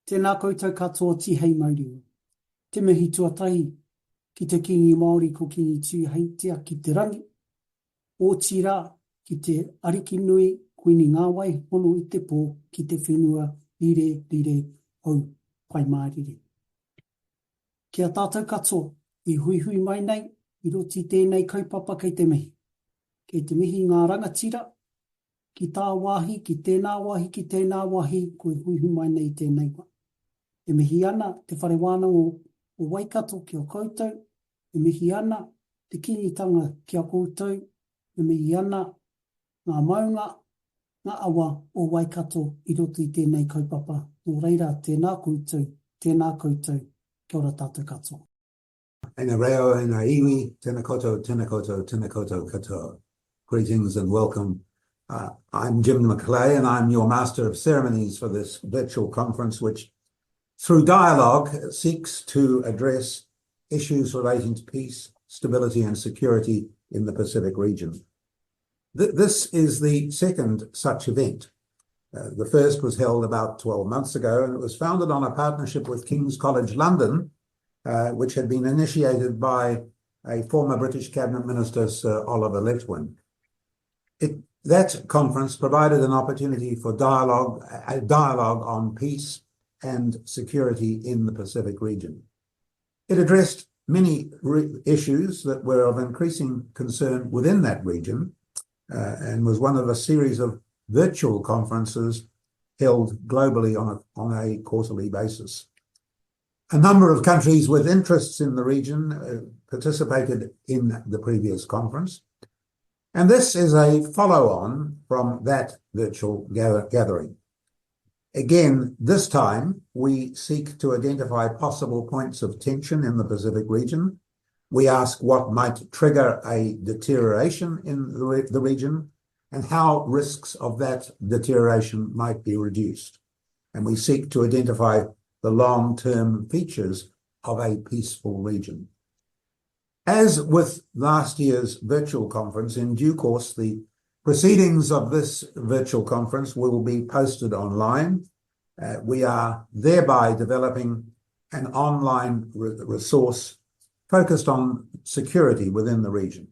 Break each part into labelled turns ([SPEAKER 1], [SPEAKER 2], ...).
[SPEAKER 1] Tēnā koutou katoa tihei mauriu. Te mihi tuatahi ki te kingi Māori ko kingi tūheitia ki te rangi. O tira ki te ariki nui kuini ngā wai hono i te pō ki te whenua rire au pai mārire. Kia tātou katoa i hui mai nei i roti tēnei kaupapa kei te mihi. Kei te mihi ngā rangatira ki tā wāhi, ki tēnā wāhi, ki tēnā wāhi, koe hui mai nei tēnei wā. E mihi ana te whare wānau o Waikato ki o koutou, e mihi ana te kingitanga ki a koutou, e mihi ana ngā maunga, ngā awa o Waikato i roto i tēnei kaupapa. Nō reira, tēnā koutou, kia ora tātou katoa.
[SPEAKER 2] Ena reo, ena iwi, tēnā koutou, tēnā koutou, tēnā koutou katoa. Greetings and welcome. I'm Jim McLay, and I'm your Master of Ceremonies for this virtual conference, which through dialogue seeks to address issues relating to peace, stability and security in the Pacific region. This is the second such event. The first was held about 12 months ago, and it was founded on a partnership with King's College London, which had been initiated by a former British Cabinet Minister, Sir Oliver Letwin. That conference provided an opportunity for a dialogue on peace and security in the Pacific region. It addressed many issues that were of increasing concern within that region and was one of a series of virtual conferences held globally on a quarterly basis. A number of countries with interests in the region participated in the previous conference, and this is a follow-on from that virtual gathering. Again, this time, we seek to identify possible points of tension in the Pacific region. We ask what might trigger a deterioration in the region and how risks of that deterioration might be reduced. And we seek to identify the long-term features of a peaceful region. As with last year's virtual conference, in due course, the proceedings of this virtual conference will be posted online. We are thereby developing an online resource focused on security within the region.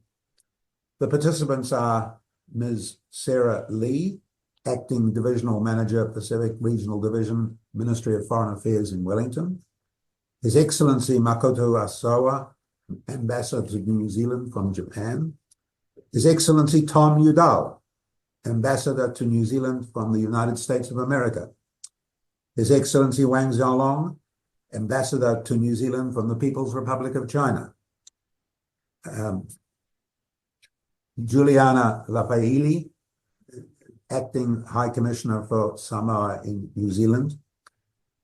[SPEAKER 2] The participants are Ms. Sarah Lee, Acting Divisional Manager, Pacific Regional Division, Ministry of Foreign Affairs in Wellington; His Excellency Makoto Asawa, Ambassador to New Zealand from Japan; His Excellency Tom Udall, Ambassador to New Zealand from the United States of America; His Excellency Wang Xiaolong, Ambassador to New Zealand from the People's Republic of China; Juliana Lafaili, Acting High Commissioner for Samoa in New Zealand;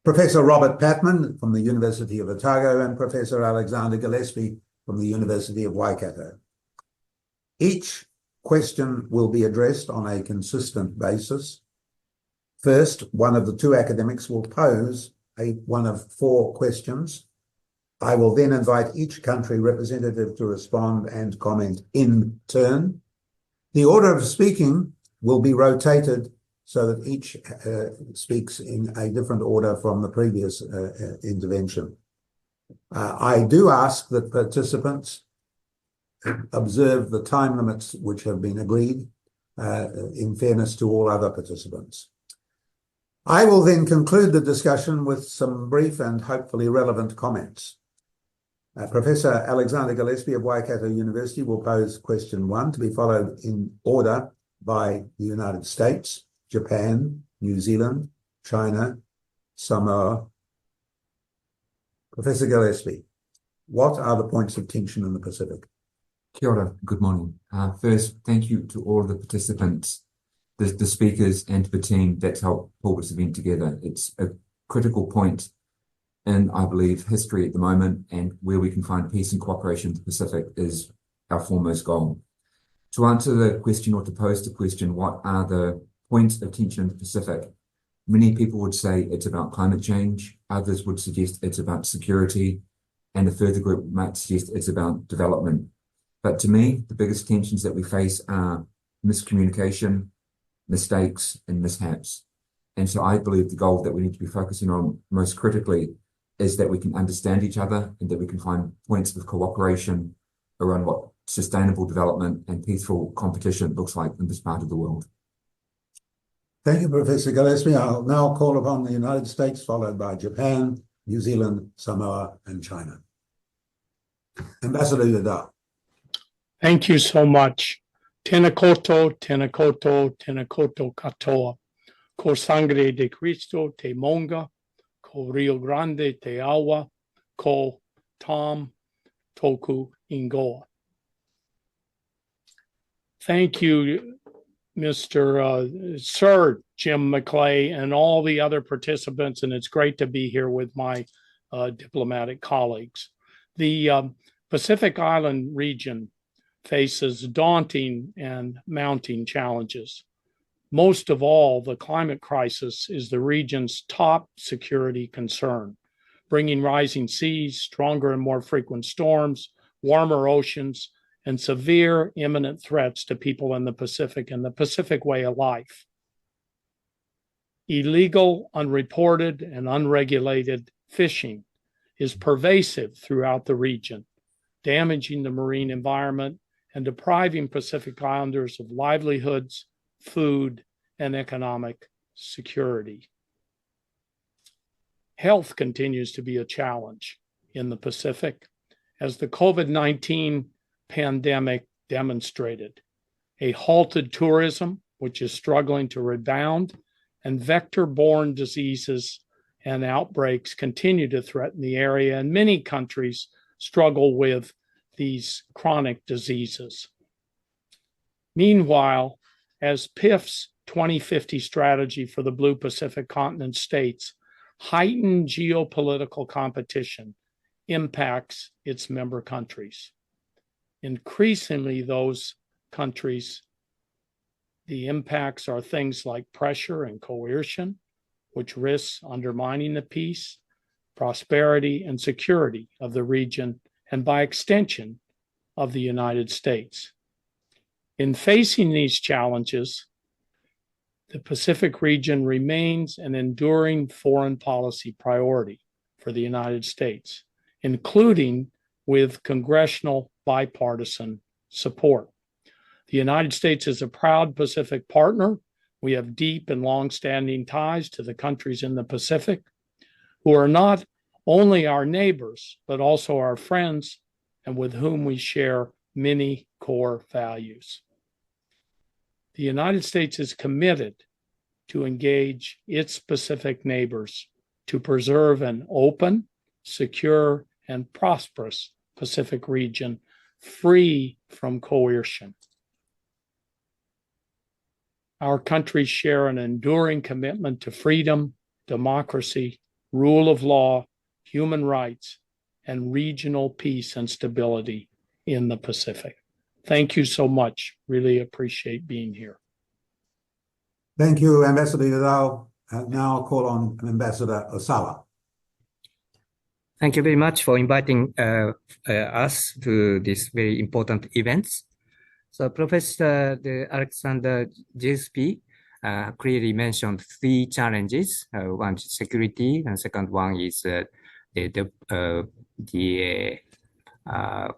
[SPEAKER 2] Professor Robert Patman from the University of Otago; and Professor Alexander Gillespie from the University of Waikato. Each question will be addressed on a consistent basis. First, one of the two academics will pose one of four questions. I will then invite each country representative to respond and comment in turn. The order of speaking will be rotated so that each speaks in a different order from the previous intervention. I do ask that participants observe the time limits which have been agreed in fairness to all other participants. I will then conclude the discussion with some brief and hopefully relevant comments. Professor Alexander Gillespie of Waikato University will pose question 1, to be followed in order by the United States, Japan, New Zealand, China, Samoa. Professor Gillespie, what are the points of tension in the Pacific?
[SPEAKER 3] Kia ora, good morning. First, thank you to all the participants, the speakers and the team that's helped pull this event together. It's a critical point in, I believe, history at the moment, and where we can find peace and cooperation in the Pacific is our foremost goal. To answer the question, or to pose the question, what are the points of tension in the Pacific? Many people would say it's about climate change. Others would suggest it's about security. And a further group might suggest it's about development. But to me, the biggest tensions that we face are miscommunication, mistakes, and mishaps. And so I believe the goal that we need to be focusing on most critically is that we can understand each other and that we can find points of cooperation around what sustainable development and peaceful competition looks like in this part of the world.
[SPEAKER 2] Thank you, Professor Gillespie. I'll now call upon the United States, followed by Japan, New Zealand, Samoa, and China. Ambassador Yadao.
[SPEAKER 4] Thank you so much. Tēnā koutou, tēnā koutou, tēnā koutou katoa. Ko Sangre de Cristo te Monga, ko Rio Grande te Awa, ko Tom Toku Ingoa. Thank you, Sir Jim McLay, and all the other participants, and it's great to be here with my diplomatic colleagues. The Pacific Island region faces daunting and mounting challenges. Most of all, the climate crisis is the region's top security concern, bringing rising seas, stronger and more frequent storms, warmer oceans, and severe imminent threats to people in the Pacific and the Pacific way of life. Illegal, unreported, and unregulated fishing is pervasive throughout the region, damaging the marine environment and depriving Pacific Islanders of livelihoods, food, and economic security. Health continues to be a challenge in the Pacific, as the COVID-19 pandemic demonstrated. A halted tourism, which is struggling to rebound, and vector-borne diseases and outbreaks continue to threaten the area, and many countries struggle with these chronic diseases. Meanwhile, as PIF's 2050 strategy for the Blue Pacific Continent states, heightened geopolitical competition impacts its member countries. Increasingly, those countries, the impacts are things like pressure and coercion, which risks undermining the peace, prosperity, and security of the region, and by extension, of the United States. In facing these challenges, the Pacific region remains an enduring foreign policy priority for the United States, including with congressional bipartisan support. The United States is a proud Pacific partner. We have deep and long-standing ties to the countries in the Pacific, who are not only our neighbors, but also our friends, and with whom we share many core values. The United States is committed to engage its Pacific neighbors to preserve an open, secure, and prosperous Pacific region free from coercion. Our countries share an enduring commitment to freedom, democracy, rule of law, human rights, and regional peace and stability in the Pacific. Thank you so much. Really appreciate being here.
[SPEAKER 2] Thank you, Ambassador Yadao. Now I'll call on Ambassador Osawa.
[SPEAKER 5] Thank you very much for inviting us to this very important events. So Professor Alexander Gillespie clearly mentioned three challenges. One is security, and second one is the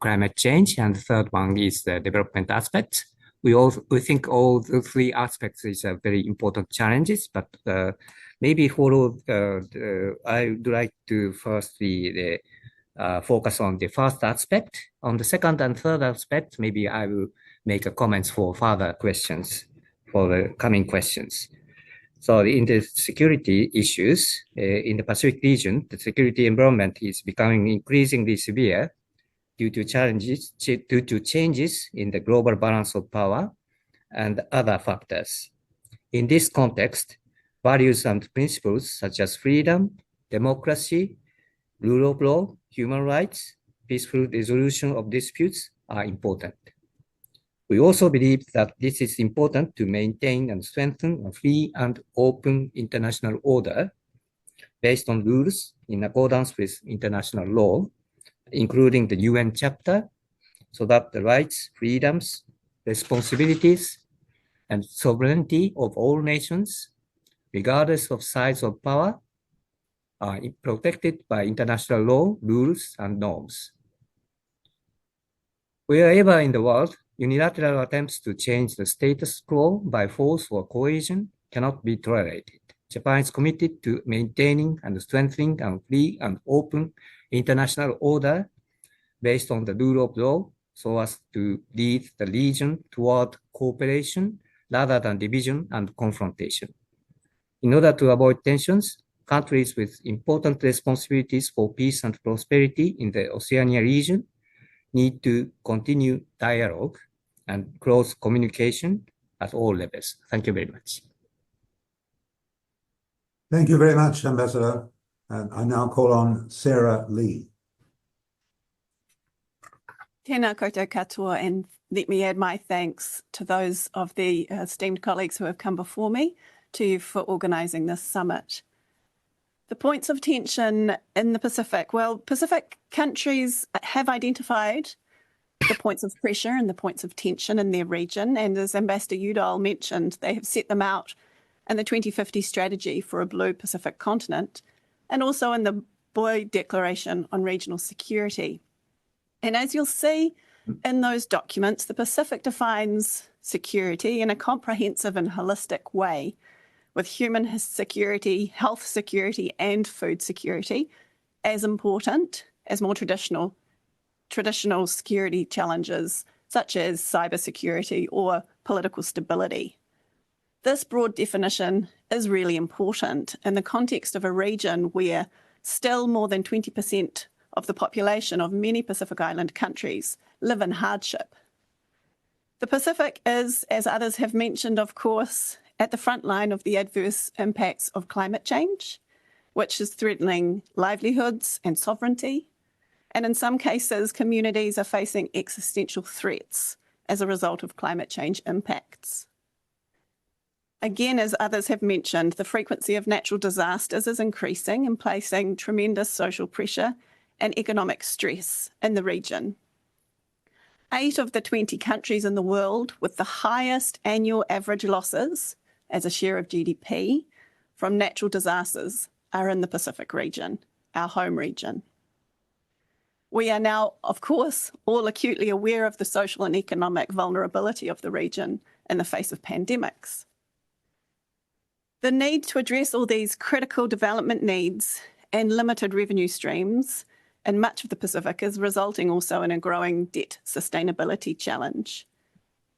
[SPEAKER 5] climate change, and the third one is the development aspect. We think all the three aspects is very important challenges, but maybe I would like to firstly focus on the first aspect. On the second and third aspect, maybe I will make a comments for further questions, for the coming questions. So in the security issues in the Pacific region, the security environment is becoming increasingly severe due to changes in the global balance of power and other factors. In this context, values and principles such as freedom, democracy, rule of law, human rights, peaceful resolution of disputes are important. We also believe that this is important to maintain and strengthen a free and open international order based on rules in accordance with international law, including the UN chapter, so that the rights, freedoms, responsibilities, and sovereignty of all nations regardless of size or power, are protected by international law, rules, and norms. Wherever in the world, unilateral attempts to change the status quo by force or coercion cannot be tolerated. Japan is committed to maintaining and strengthening a free and open international order based on the rule of law so as to lead the region toward cooperation rather than division and confrontation. In order to avoid tensions, countries with important responsibilities for peace and prosperity in the Oceania region need to continue dialogue and close communication at all levels. Thank you very much.
[SPEAKER 2] Thank you very much, Ambassador. And I now call on Sarah Lee.
[SPEAKER 6] Tēnā koutou katoa, and let me add my thanks to those of the esteemed colleagues who have come before me, to you for organising this summit. The points of tension in the Pacific. Well, Pacific countries have identified the points of pressure and the points of tension in their region, and as Ambassador Udall mentioned, they have set them out in the 2050 strategy for a blue Pacific continent, and also in the Boy Declaration on Regional Security. And as you'll see in those documents, the Pacific defines security in a comprehensive and holistic way, with human security, health security, and food security as important as more traditional security challenges, such as cybersecurity or political stability. This broad definition is really important in the context of a region where still more than 20% of the population of many Pacific Island countries live in hardship. The Pacific is, as others have mentioned, of course, at the front line of the adverse impacts of climate change, which is threatening livelihoods and sovereignty. And in some cases, communities are facing existential threats as a result of climate change impacts. Again, as others have mentioned, the frequency of natural disasters is increasing and placing tremendous social pressure and economic stress in the region. 8 of the 20 countries in the world with the highest annual average losses as a share of GDP from natural disasters are in the Pacific region, our home region. We are now, of course, all acutely aware of the social and economic vulnerability of the region in the face of pandemics. The need to address all these critical development needs and limited revenue streams in much of the Pacific is resulting also in a growing debt sustainability challenge.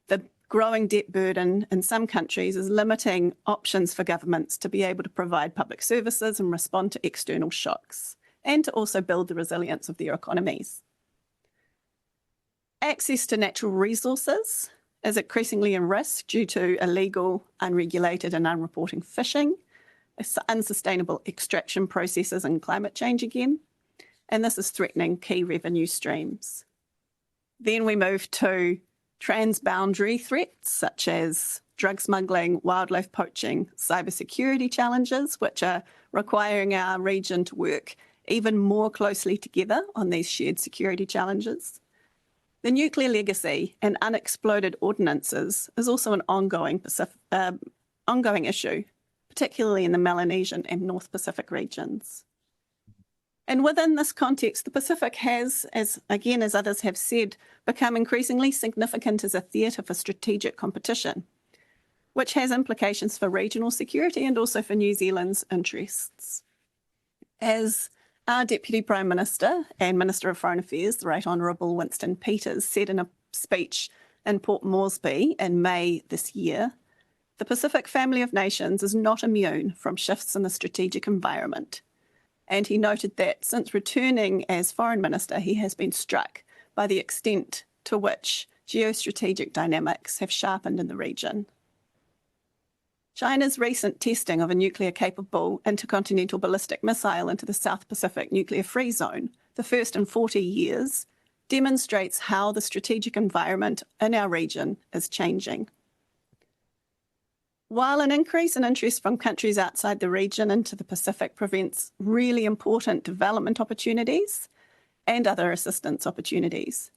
[SPEAKER 6] The growing debt burden in some countries is limiting options for governments to be able to provide public services and respond to external shocks, and to also build the resilience of their economies. Access to natural resources is increasingly in risk due to illegal, unregulated and unreporting fishing, unsustainable extraction processes and climate change again, and this is threatening key revenue streams. Then we move to transboundary threats such as drug smuggling, wildlife poaching, cybersecurity challenges, which are requiring our region to work even more closely together on these shared security challenges. The nuclear legacy and unexploded ordnances is also an ongoing issue, particularly in the Melanesian and North Pacific regions. And within this context, the Pacific has, as others have said, become increasingly significant as a theatre for strategic competition, which has implications for regional security and also for New Zealand's interests. As our Deputy Prime Minister and Minister of Foreign Affairs, the Right Honourable Winston Peters, said in a speech in Port Moresby in May this year, the Pacific family of nations is not immune from shifts in the strategic environment. And he noted that since returning as Foreign Minister, he has been struck by the extent to which geostrategic dynamics have sharpened in the region. China's recent testing of a nuclear-capable intercontinental ballistic missile into the South Pacific nuclear-free zone, the first in 40 years, demonstrates how the strategic environment in our region is changing. While an increase in interest from countries outside the region into the Pacific prevents really important development opportunities and other assistance opportunities,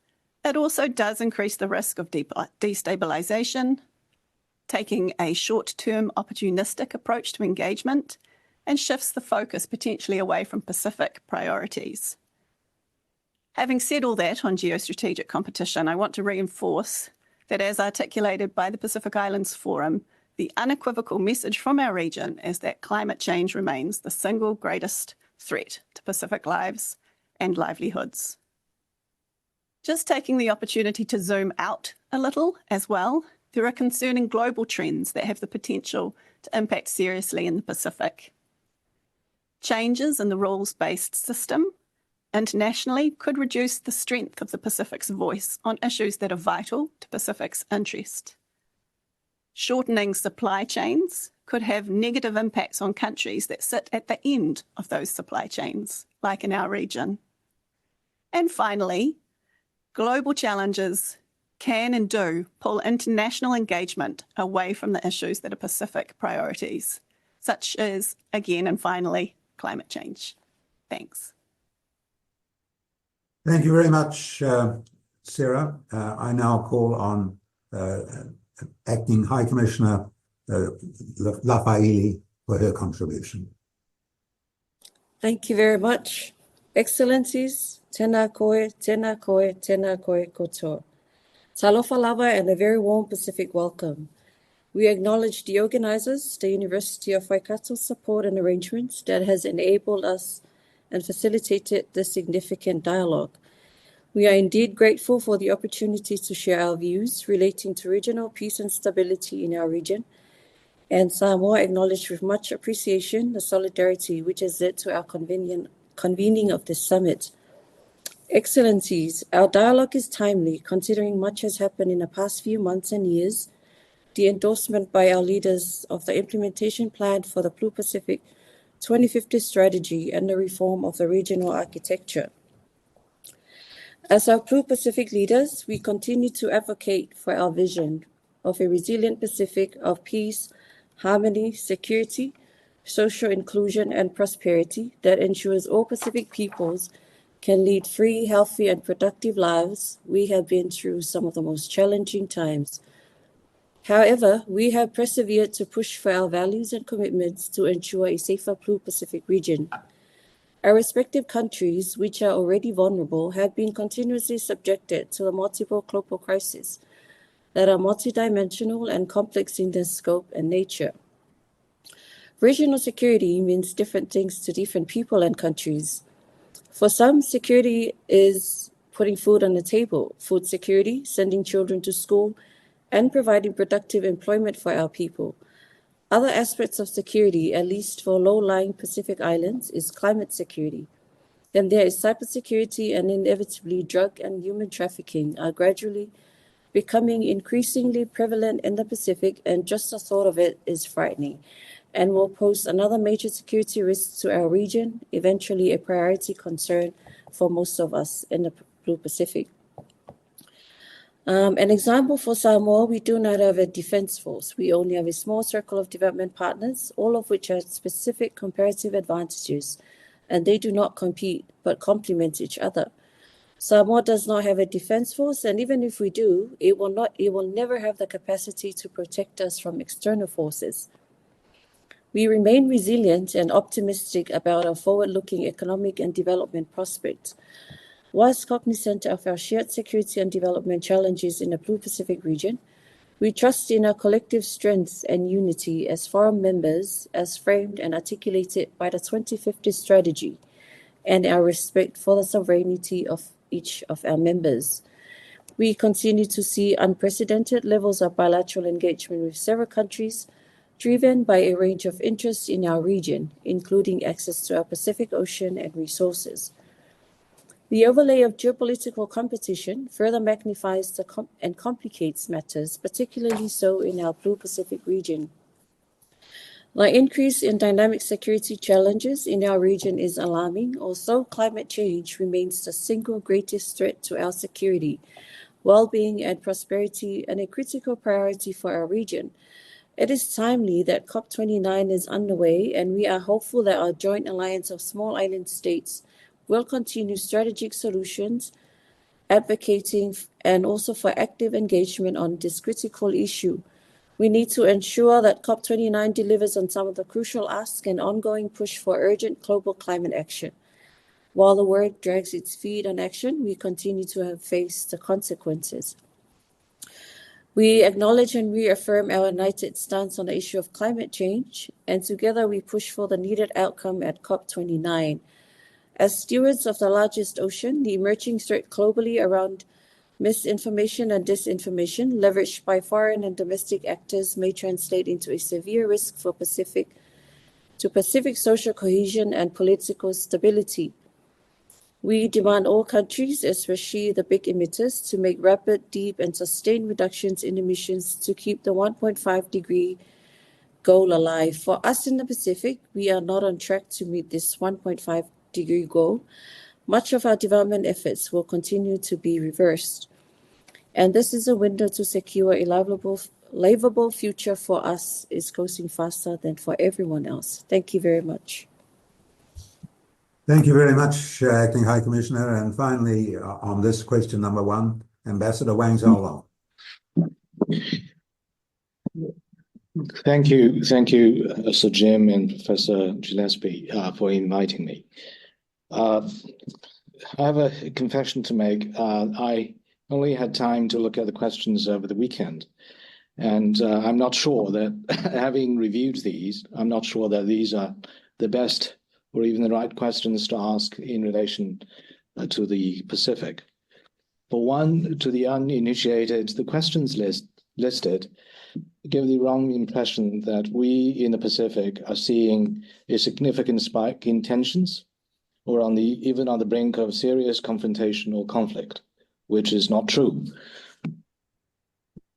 [SPEAKER 6] it also does increase the risk of destabilization, taking a short-term opportunistic approach to engagement, and shifts the focus potentially away from Pacific priorities. Having said all that on geostrategic competition, I want to reinforce that as articulated by the Pacific Islands Forum, the unequivocal message from our region is that climate change remains the single greatest threat to Pacific lives and livelihoods. Just taking the opportunity to zoom out a little as well, there are concerning global trends that have the potential to impact seriously in the Pacific. Changes in the rules-based system internationally could reduce the strength of the Pacific's voice on issues that are vital to Pacific's interest. Shortening supply chains could have negative impacts on countries that sit at the end of those supply chains, like in our region. And finally, global challenges can and do pull international engagement away from the issues that are Pacific priorities, such as, again and finally, climate change. Thanks.
[SPEAKER 2] Thank you very much, Sarah. I now call on Acting High Commissioner Lafaili for her contribution.
[SPEAKER 7] Thank you very much. Excellencies, tēnā koe, tēnā koe, tēnā koe koutou. Talofa lava and a very warm Pacific welcome. We acknowledge the organizers, the University of Waikato's support and arrangements that has enabled us and facilitated this significant dialogue. We are indeed grateful for the opportunity to share our views relating to regional peace and stability in our region, and Samoa acknowledge with much appreciation the solidarity which has led to our convening of this summit. Excellencies, our dialogue is timely considering much has happened in the past few months and years, the endorsement by our leaders of the implementation plan for the Blue Pacific 2050 strategy and the reform of the regional architecture. As our Blue Pacific leaders, we continue to advocate for our vision of a resilient Pacific of peace, harmony, security, social inclusion, and prosperity that ensures all Pacific peoples can lead free, healthy, and productive lives. We have been through some of the most challenging times. However, we have persevered to push for our values and commitments to ensure a safer Blue Pacific region. Our respective countries, which are already vulnerable, have been continuously subjected to the multiple global crises that are multidimensional and complex in their scope and nature. Regional security means different things to different people and countries. For some, security is putting food on the table, food security, sending children to school, and providing productive employment for our people. Other aspects of security, at least for low-lying Pacific Islands, is climate security. Then there is cybersecurity, and inevitably drug and human trafficking are gradually becoming increasingly prevalent in the Pacific, and just the thought of it is frightening and will pose another major security risk to our region, eventually a priority concern for most of us in the Blue Pacific. An example for Samoa, we do not have a defense force. We only have a small circle of development partners, all of which have specific comparative advantages, and they do not compete but complement each other. Samoa does not have a defense force, and even if we do, it will never have the capacity to protect us from external forces. We remain resilient and optimistic about our forward-looking economic and development prospects. Whilst cognizant of our shared security and development challenges in the Blue Pacific region, we trust in our collective strengths and unity as forum members, as framed and articulated by the 2050 strategy, and our respect for the sovereignty of each of our members. We continue to see unprecedented levels of bilateral engagement with several countries, driven by a range of interests in our region, including access to our Pacific Ocean and resources. The overlay of geopolitical competition further magnifies and complicates matters, particularly so in our Blue Pacific region. The increase in dynamic security challenges in our region is alarming, although climate change remains the single greatest threat to our security, well-being, and prosperity, and a critical priority for our region. It is timely that COP29 is underway, and we are hopeful that our joint alliance of small island states will continue strategic solutions, advocating and also for active engagement on this critical issue, We need to ensure that COP29 delivers on some of the crucial asks and ongoing push for urgent global climate action. While the world drags its feet on action, we continue to have faced the consequences. We acknowledge and reaffirm our united stance on the issue of climate change, and together we push for the needed outcome at COP29. As stewards of the largest ocean, the emerging threat globally around misinformation and disinformation leveraged by foreign and domestic actors may translate into a severe risk for Pacific social cohesion and political stability. We demand all countries, especially the big emitters, to make rapid, deep, and sustained reductions in emissions to keep the 1.5-degree goal alive. For us in the Pacific, we are not on track to meet this 1.5-degree goal. Much of our development efforts will continue to be reversed. And this is a window to secure a livable future for us is closing faster than for everyone else. Thank you very much.
[SPEAKER 2] Thank you very much, Acting High Commissioner. And finally, on this question number 1, Ambassador Wang Xiaolong.
[SPEAKER 8] Thank you, Sir Jim and Professor Gillespie for inviting me. I have a confession to make. I only had time to look at the questions over the weekend, and I'm not sure that, having reviewed these, I'm not sure that these are the best or even the right questions to ask in relation to the Pacific. For one, to the uninitiated, the questions listed give the wrong impression that we in the Pacific are seeing a significant spike in tensions or even on the brink of serious confrontation or conflict, which is not true.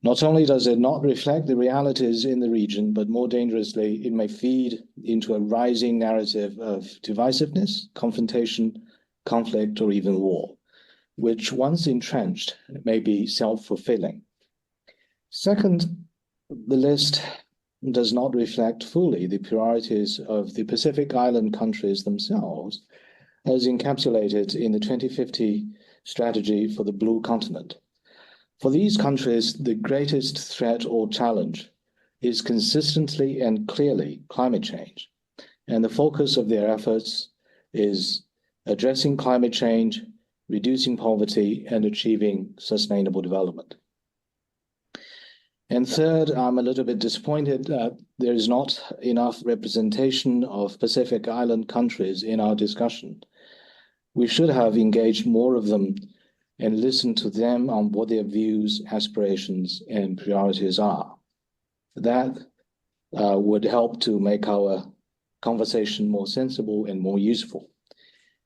[SPEAKER 8] Not only does it not reflect the realities in the region, but more dangerously, it may feed into a rising narrative of divisiveness, confrontation, conflict, or even war, which once entrenched may be self-fulfilling. Second, the list does not reflect fully the priorities of the Pacific Island countries themselves, as encapsulated in the 2050 strategy for the Blue Continent. For these countries, the greatest threat or challenge is consistently and clearly climate change, and the focus of their efforts is addressing climate change, reducing poverty, and achieving sustainable development. And third, I'm a little bit disappointed that there is not enough representation of Pacific Island countries in our discussion. We should have engaged more of them and listened to them on what their views, aspirations, and priorities are. That would help to make our conversation more sensible and more useful.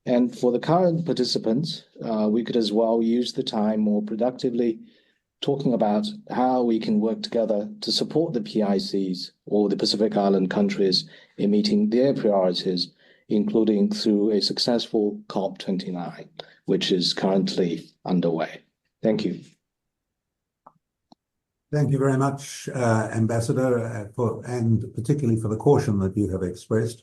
[SPEAKER 8] And for the current participants, we could as well use the time more productively talking about how we can work together to support the PICs or the Pacific Island countries in meeting their priorities, including through a successful COP29, which is currently underway. Thank you.
[SPEAKER 2] Thank you very much, Ambassador, and particularly for the caution that you have expressed.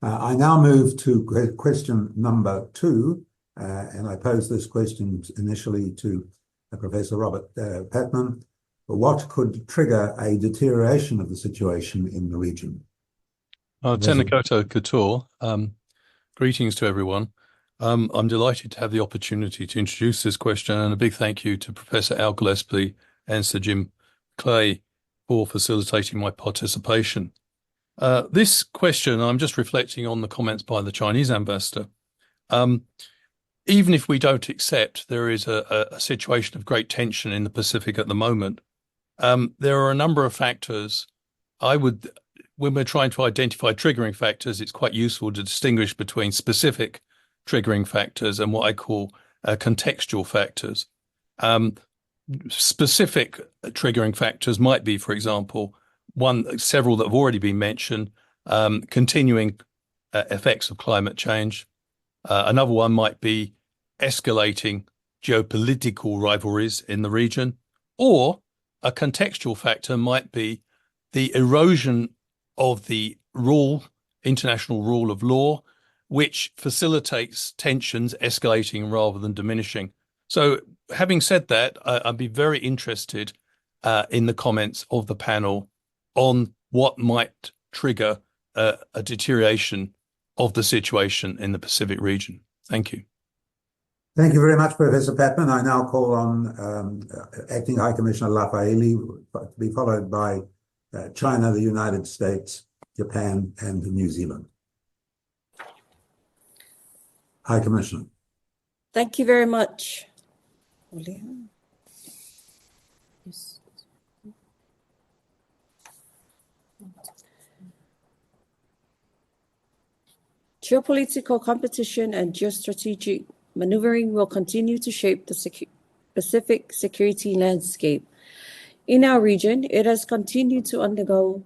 [SPEAKER 2] I now move to question number 2, and I pose this question initially to Professor Robert Patman. What could trigger a deterioration of the situation in the region?
[SPEAKER 9] Tēnā koutou katoa. Greetings to everyone. I'm delighted to have the opportunity to introduce this question, and a big thank you to Professor Al Gillespie and Sir Jim McLay for facilitating my participation. This question, I'm just reflecting on the comments by the Chinese ambassador. Even if we don't accept there is a situation of great tension in the Pacific at the moment, there are a number of factors. When we're trying to identify triggering factors, it's quite useful to distinguish between specific triggering factors and what I call contextual factors. Specific triggering factors might be, for example, several that have already been mentioned, continuing effects of climate change. Another one might be escalating geopolitical rivalries in the region, or a contextual factor might be the erosion of the international rule of law, which facilitates tensions escalating rather than diminishing. So having said that, I'd be very interested in the comments of the panel on what might trigger a deterioration of the situation in the Pacific region. Thank you.
[SPEAKER 2] Thank you very much, Professor Patman. I now call on Acting High Commissioner Lafaeli to be followed by China, the United States, Japan, and New Zealand. High Commissioner.
[SPEAKER 7] Thank you very much. Yes. Geopolitical competition and geostrategic maneuvering will continue to shape the Pacific security landscape. In our region, it has continued to undergo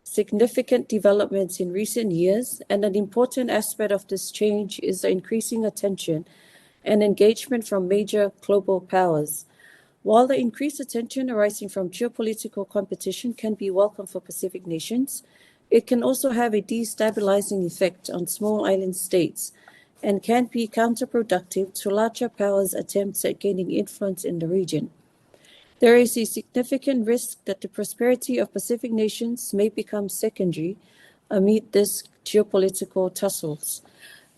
[SPEAKER 7] significant developments in recent years, and an important aspect of this change is the increasing attention and engagement from major global powers. While the increased attention arising from geopolitical competition can be welcome for Pacific nations, it can also have a destabilizing effect on small island states and can be counterproductive to larger powers' attempts at gaining influence in the region. There is a significant risk that the prosperity of Pacific nations may become secondary amid this geopolitical tussles.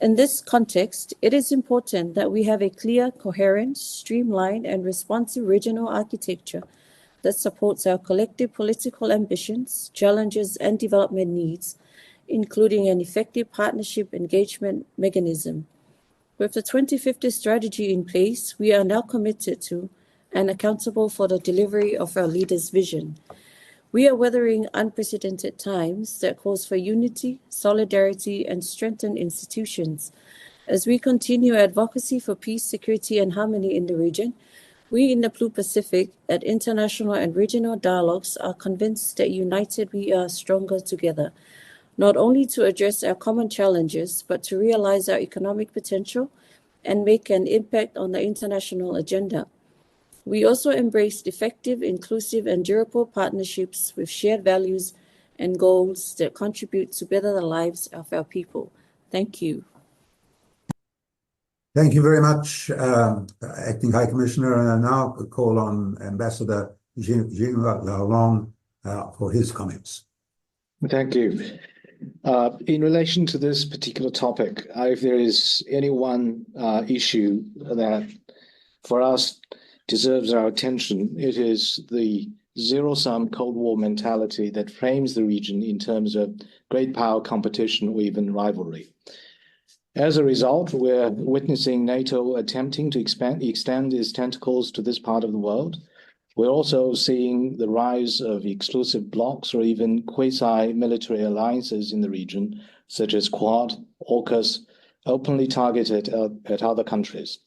[SPEAKER 7] In this context, it is important that we have a clear, coherent, streamlined, and responsive regional architecture that supports our collective political ambitions, challenges, and development needs, including an effective partnership engagement mechanism. With the 2050 strategy in place, we are now committed to and accountable for the delivery of our leaders' vision. We are weathering unprecedented times that calls for unity, solidarity, and strengthened institutions. As we continue advocacy for peace, security, and harmony in the region, we in the Blue Pacific, at international and regional dialogues, are convinced that united we are stronger together, not only to address our common challenges, but to realize our economic potential and make an impact on the international agenda. We also embraced effective, inclusive, and durable partnerships with shared values and goals that contribute to better the lives of our people. Thank you.
[SPEAKER 2] Thank you very much, Acting High Commissioner. And I now call on Ambassador Jim McLay for his comments.
[SPEAKER 8] Thank you. In relation to this particular topic, if there is any one issue that for us deserves our attention, it is the zero-sum Cold War mentality that frames the region in terms of great power competition or even rivalry. As a result, we're witnessing NATO attempting to extend its tentacles to this part of the world. We're also seeing the rise of exclusive blocs or even quasi-military alliances in the region, such as Quad, AUKUS, openly targeted at other countries.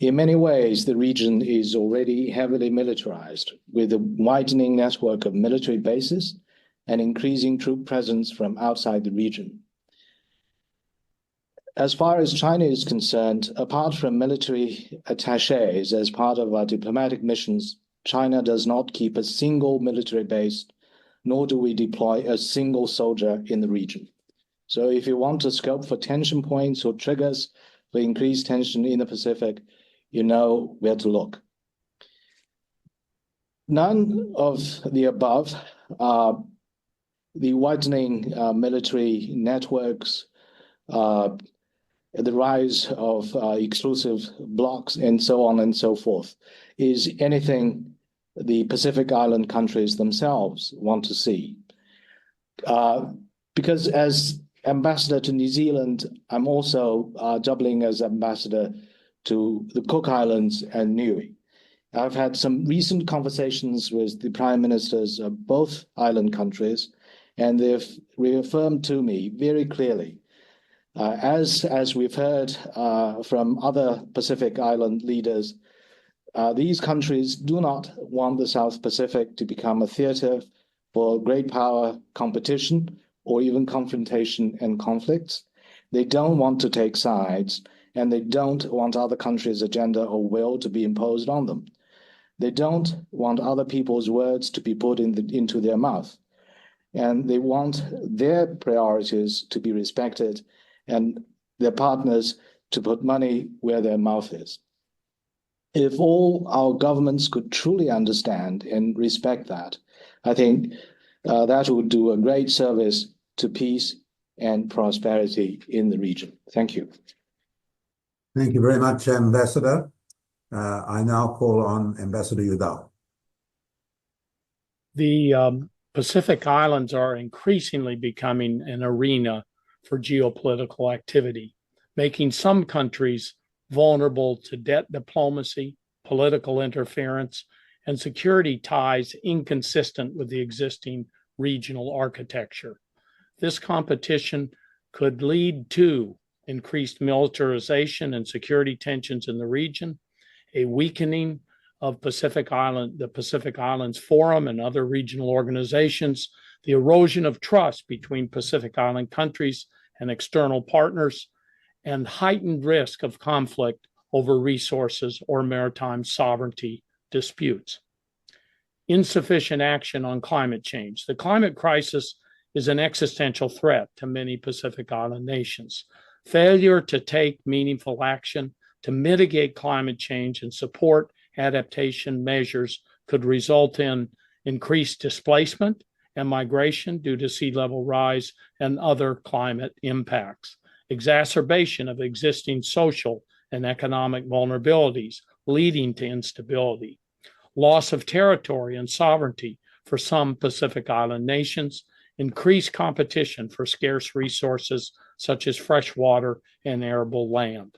[SPEAKER 8] In many ways, the region is already heavily militarized, with a widening network of military bases and increasing troop presence from outside the region. As far as China is concerned, apart from military attachés as part of our diplomatic missions, China does not keep a single military base, nor do we deploy a single soldier in the region. So if you want to scope for tension points or triggers for increased tension in the Pacific, you know where to look. None of the above, the widening military networks, the rise of exclusive blocs, and so on and so forth, is anything the Pacific Island countries themselves want to see. Because as ambassador to New Zealand, I'm also doubling as ambassador to the Cook Islands and Niue. I've had some recent conversations with the prime ministers of both island countries, and they've reaffirmed to me very clearly, as we've heard from other Pacific Island leaders, these countries do not want the South Pacific to become a theater for great power competition or even confrontation and conflicts. They don't want to take sides, and they don't want other countries' agenda or will to be imposed on them. They don't want other people's words to be put into their mouth. And they want their priorities to be respected and their partners to put money where their mouth is. If all our governments could truly understand and respect that, I think that would do a great service to peace and prosperity in the region. Thank you.
[SPEAKER 2] Thank you very much, Ambassador. I now call on Ambassador Udall.
[SPEAKER 4] The Pacific Islands are increasingly becoming an arena for geopolitical activity, making some countries vulnerable to debt diplomacy, political interference, and security ties inconsistent with the existing regional architecture. This competition could lead to increased militarization and security tensions in the region, a weakening of the Pacific Islands Forum and other regional organizations, the erosion of trust between Pacific Island countries and external partners, and heightened risk of conflict over resources or maritime sovereignty disputes. Insufficient action on climate change. The climate crisis is an existential threat to many Pacific Island nations. Failure to take meaningful action to mitigate climate change and support adaptation measures could result in increased displacement and migration due to sea level rise and other climate impacts, exacerbation of existing social and economic vulnerabilities leading to instability, loss of territory and sovereignty for some Pacific Island nations, increased competition for scarce resources such as fresh water and arable land,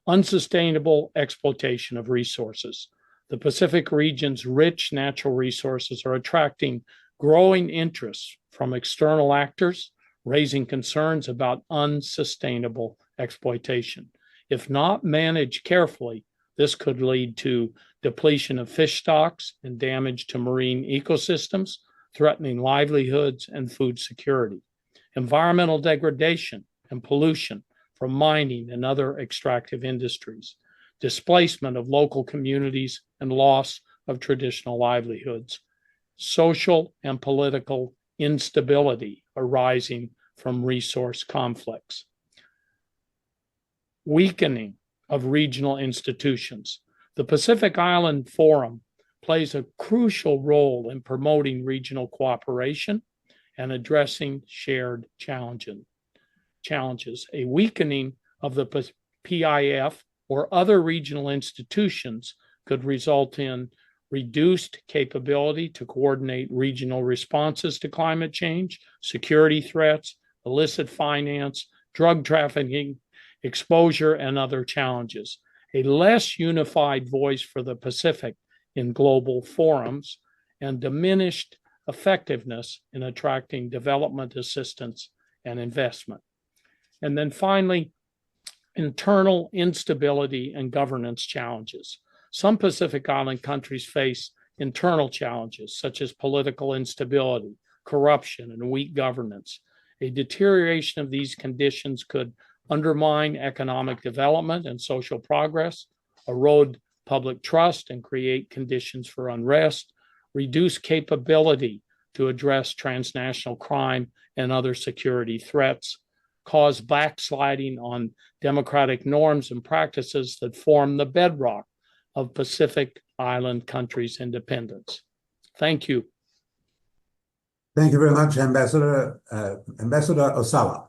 [SPEAKER 4] unsustainable exploitation of resources. The Pacific region's rich natural resources are attracting growing interest from external actors, raising concerns about unsustainable exploitation. If not managed carefully, this could lead to depletion of fish stocks and damage to marine ecosystems, threatening livelihoods and food security, environmental degradation and pollution from mining and other extractive industries, displacement of local communities and loss of traditional livelihoods, social and political instability arising from resource conflicts, weakening of regional institutions. The Pacific Island Forum plays a crucial role in promoting regional cooperation and addressing shared challenges. A weakening of the PIF or other regional institutions could result in reduced capability to coordinate regional responses to climate change, security threats, illicit finance, drug trafficking, exposure, and other challenges. A less unified voice for the Pacific in global forums, and diminished effectiveness in attracting development assistance and investment. And then finally, internal instability and governance challenges. Some Pacific Island countries face internal challenges such as political instability, corruption, and weak governance. A deterioration of these conditions could undermine economic development and social progress, erode public trust and create conditions for unrest, reduce capability to address transnational crime and other security threats, cause backsliding on democratic norms and practices that form the bedrock of Pacific Island countries' independence. Thank you.
[SPEAKER 2] Thank you very much, Ambassador. Ambassador Osawa.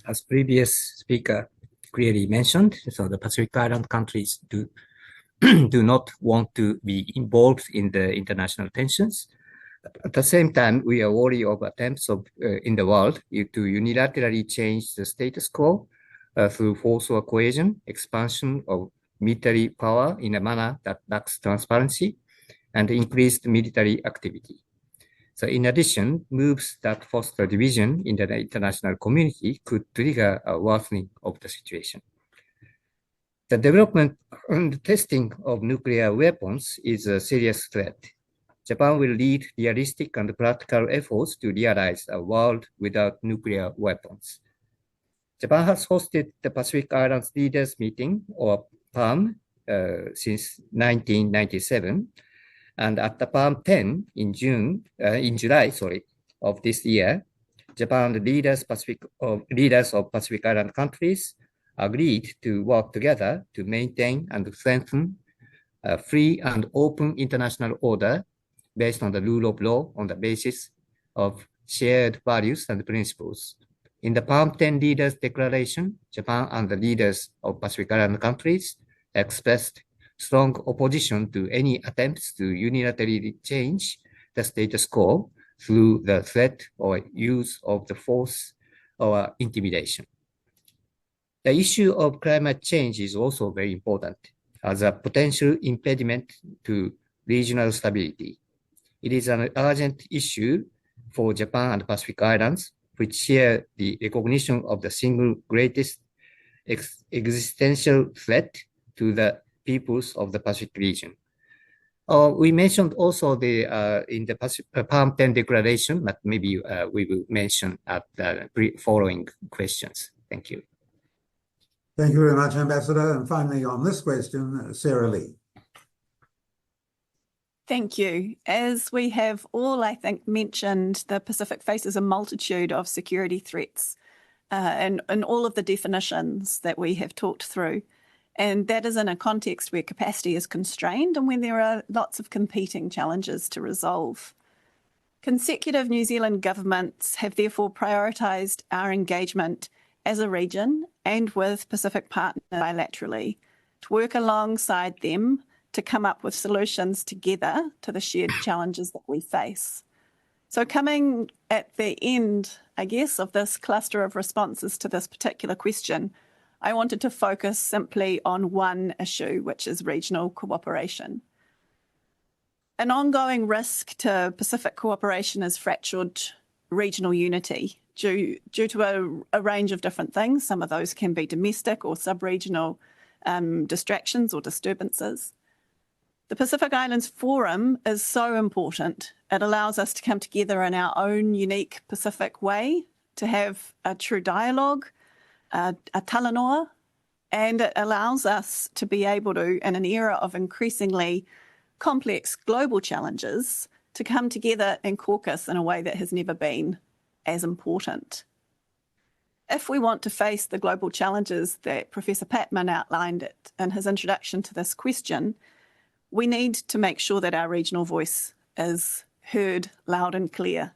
[SPEAKER 5] As previous speaker clearly mentioned, so the Pacific Island countries do not want to be involved in the international tensions. At the same time, we are worried of attempts of in the world to unilaterally change the status quo through force or coercion, expansion of military power in a manner that lacks transparency, and increased military activity. So in addition, moves that foster division in the international community could trigger a worsening of the situation. The development and testing of nuclear weapons is a serious threat. Japan will lead realistic and practical efforts to realize a world without nuclear weapons. Japan has hosted the Pacific Islands Leaders Meeting, or PALM, since 1997. And at the PALM 10 in July of this year, Japan leaders of Pacific Island countries agreed to work together to maintain and strengthen a free and open international order based on the rule of law on the basis of shared values and principles. In the Palm 10 Leaders Declaration, Japan and the leaders of Pacific Island countries expressed strong opposition to any attempts to unilaterally change the status quo through the threat or use of the force or intimidation. The issue of climate change is also very important as a potential impediment to regional stability. It is an urgent issue for Japan and Pacific Islands, which share the recognition of the single greatest existential threat to the peoples of the Pacific region. We mentioned also in the Palm 10 Declaration, but maybe we will mention at the following questions. Thank you.
[SPEAKER 2] Thank you very much, Ambassador. And finally, on this question, Sarah Lee.
[SPEAKER 6] Thank you. As we have all, I think, mentioned, the Pacific faces a multitude of security threats and all of the definitions that we have talked through. And that is in a context where capacity is constrained and when there are lots of competing challenges to resolve. Consecutive New Zealand governments have therefore prioritised our engagement as a region and with Pacific partners bilaterally to work alongside them to come up with solutions together to the shared challenges that we face. So coming at the end, I guess, of this cluster of responses to this particular question, I wanted to focus simply on one issue, which is regional cooperation. An ongoing risk to Pacific cooperation is fractured regional unity due to a range of different things. Some of those can be domestic or sub-regional distractions or disturbances. The Pacific Islands Forum is so important. It allows us to come together in our own unique Pacific way, to have a true dialogue, a talanoa, and it allows us to be able to, in an era of increasingly complex global challenges, to come together and caucus in a way that has never been as important. If we want to face the global challenges that Professor Patman outlined in his introduction to this question, we need to make sure that our regional voice is heard loud and clear.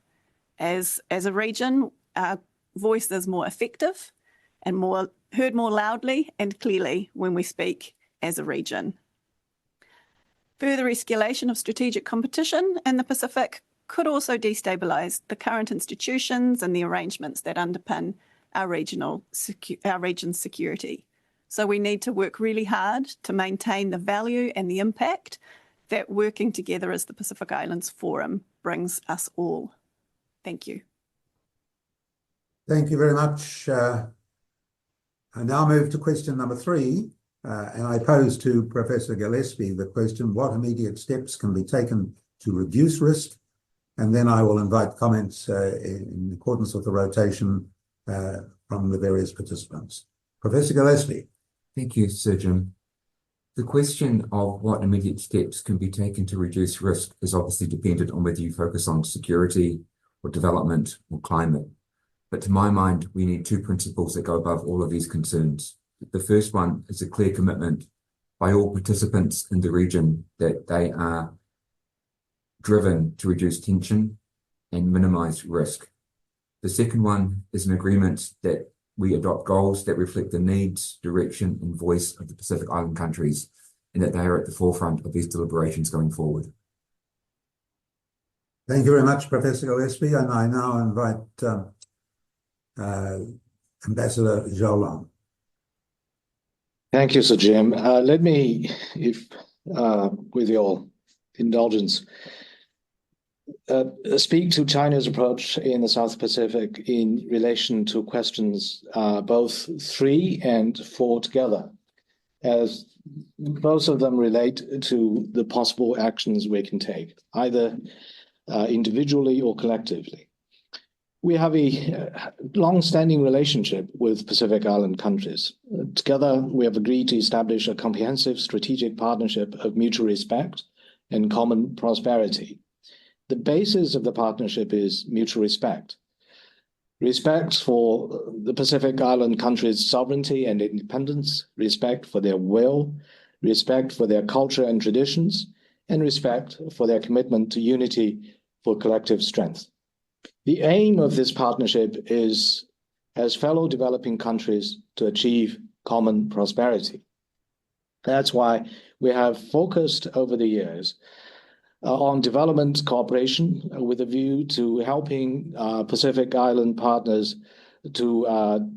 [SPEAKER 6] As a region, our voice is more effective and heard more loudly and clearly when we speak as a region. Further escalation of strategic competition in the Pacific could also destabilise the current institutions and the arrangements that underpin our region's security. So we need to work really hard to maintain the value and the impact that working together as the Pacific Islands Forum brings us all. Thank you.
[SPEAKER 2] Thank you very much. I now move to question number 3, and I pose to Professor Gillespie the question, what immediate steps can be taken to reduce risk? And then I will invite comments in accordance with the rotation from the various participants. Professor Gillespie.
[SPEAKER 3] Thank you, Sir Jim. The question of what immediate steps can be taken to reduce risk is obviously dependent on whether you focus on security or development or climate. But to my mind, we need 2 principles that go above all of these concerns. The first one is a clear commitment by all participants in the region that they are driven to reduce tension and minimize risk. The second one is an agreement that we adopt goals that reflect the needs, direction, and voice of the Pacific Island countries, and that they are at the forefront of these deliberations going forward.
[SPEAKER 2] Thank you very much, Professor Gillespie, and I now invite Ambassador Zhao.
[SPEAKER 8] Thank you, Sir Jim. Let me, with your indulgence, speak to China's approach in the South Pacific in relation to questions both 3 and 4 together, as both of them relate to the possible actions we can take, either individually or collectively. We have a long-standing relationship with Pacific Island countries. Together, we have agreed to establish a comprehensive strategic partnership of mutual respect and common prosperity. The basis of the partnership is mutual respect. respect for the Pacific Island countries' sovereignty and independence, respect for their will, respect for their culture and traditions, and respect for their commitment to unity for collective strength. The aim of this partnership is, as fellow developing countries, to achieve common prosperity. That's why we have focused over the years on development cooperation with a view to helping Pacific Island partners to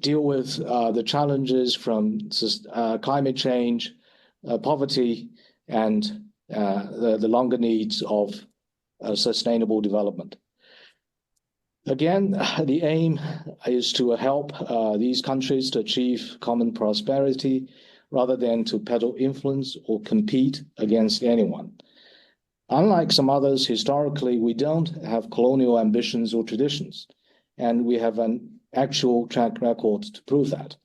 [SPEAKER 8] deal with the challenges from climate change, poverty, and the longer needs of sustainable development. Again, the aim is to help these countries to achieve common prosperity rather than to peddle influence or compete against anyone. Unlike some others, historically, we don't have colonial ambitions or traditions, and we have an actual track record to prove that.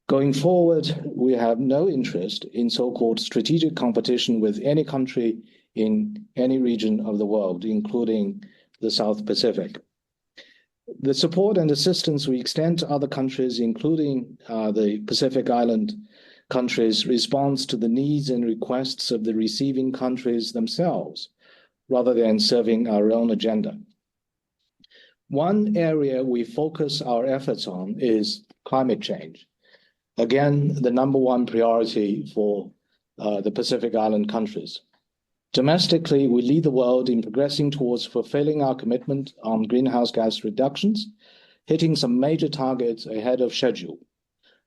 [SPEAKER 8] Going forward, we have no interest in so-called strategic competition with any country in any region of the world, including the South Pacific. The support and assistance we extend to other countries, including the Pacific Island countries, responds to the needs and requests of the receiving countries themselves, rather than serving our own agenda. One area we focus our efforts on is climate change. Again, the number one priority for the Pacific Island countries. Domestically, we lead the world in progressing towards fulfilling our commitment on greenhouse gas reductions, hitting some major targets ahead of schedule.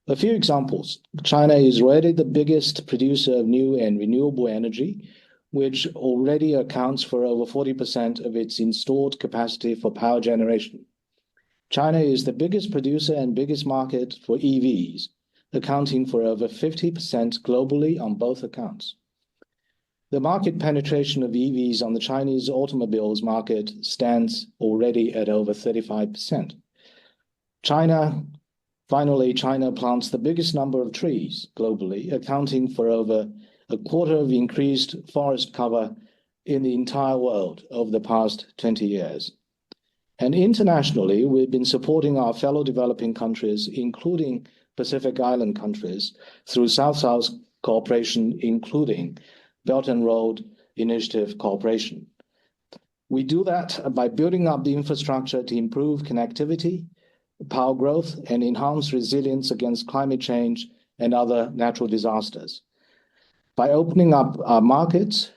[SPEAKER 8] A few examples. China is already the biggest producer of new and renewable energy, which already accounts for over 40% of its installed capacity for power generation. China is the biggest producer and biggest market for EVs, accounting for over 50% globally on both accounts. The market penetration of EVs on the Chinese automobiles market stands already at over 35%. Finally, China plants the biggest number of trees globally, accounting for over a quarter of increased forest cover in the entire world over the past 20 years. And internationally, we've been supporting our fellow developing countries, including Pacific Island countries, through South-South cooperation, including Belt and Road Initiative cooperation. We do that by building up the infrastructure to improve connectivity, power growth, and enhance resilience against climate change and other natural disasters. By opening up our markets,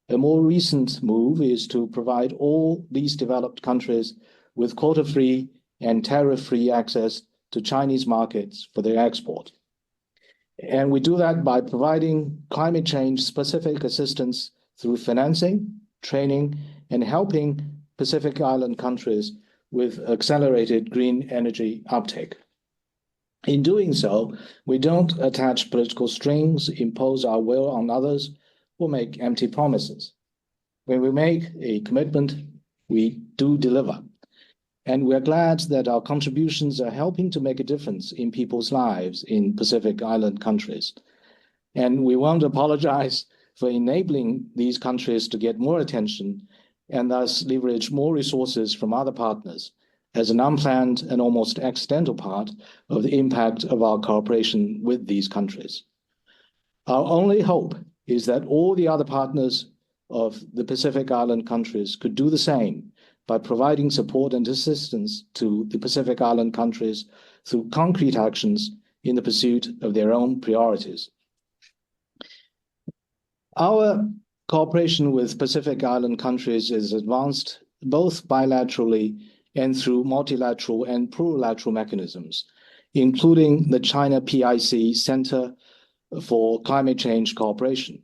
[SPEAKER 8] a more recent move is to provide all these developed countries with quota-free and tariff-free access to Chinese markets for their export. And we do that by providing climate change-specific assistance through financing, training, and helping Pacific Island countries with accelerated green energy uptake. In doing so, we don't attach political strings, impose our will on others, or make empty promises. When we make a commitment, we do deliver. And we're glad that our contributions are helping to make a difference in people's lives in Pacific Island countries. And we won't apologize for enabling these countries to get more attention and thus leverage more resources from other partners as an unplanned and almost accidental part of the impact of our cooperation with these countries. Our only hope is that all the other partners of the Pacific Island countries could do the same by providing support and assistance to the Pacific Island countries through concrete actions in the pursuit of their own priorities. Our cooperation with Pacific Island countries is advanced both bilaterally and through multilateral and plurilateral mechanisms, including the China PIC Center for Climate Change Cooperation.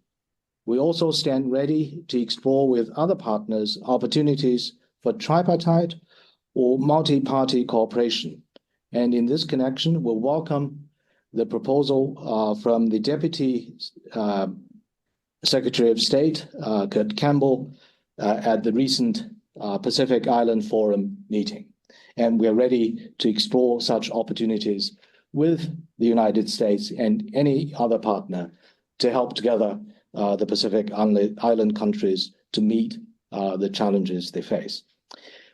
[SPEAKER 8] We also stand ready to explore with other partners opportunities for tripartite or multi-party cooperation. And in this connection, we'll welcome the proposal from the Deputy Secretary of State, Kurt Campbell, at the recent Pacific Island Forum meeting. And we're ready to explore such opportunities with the United States and any other partner to help together the Pacific Island countries to meet the challenges they face.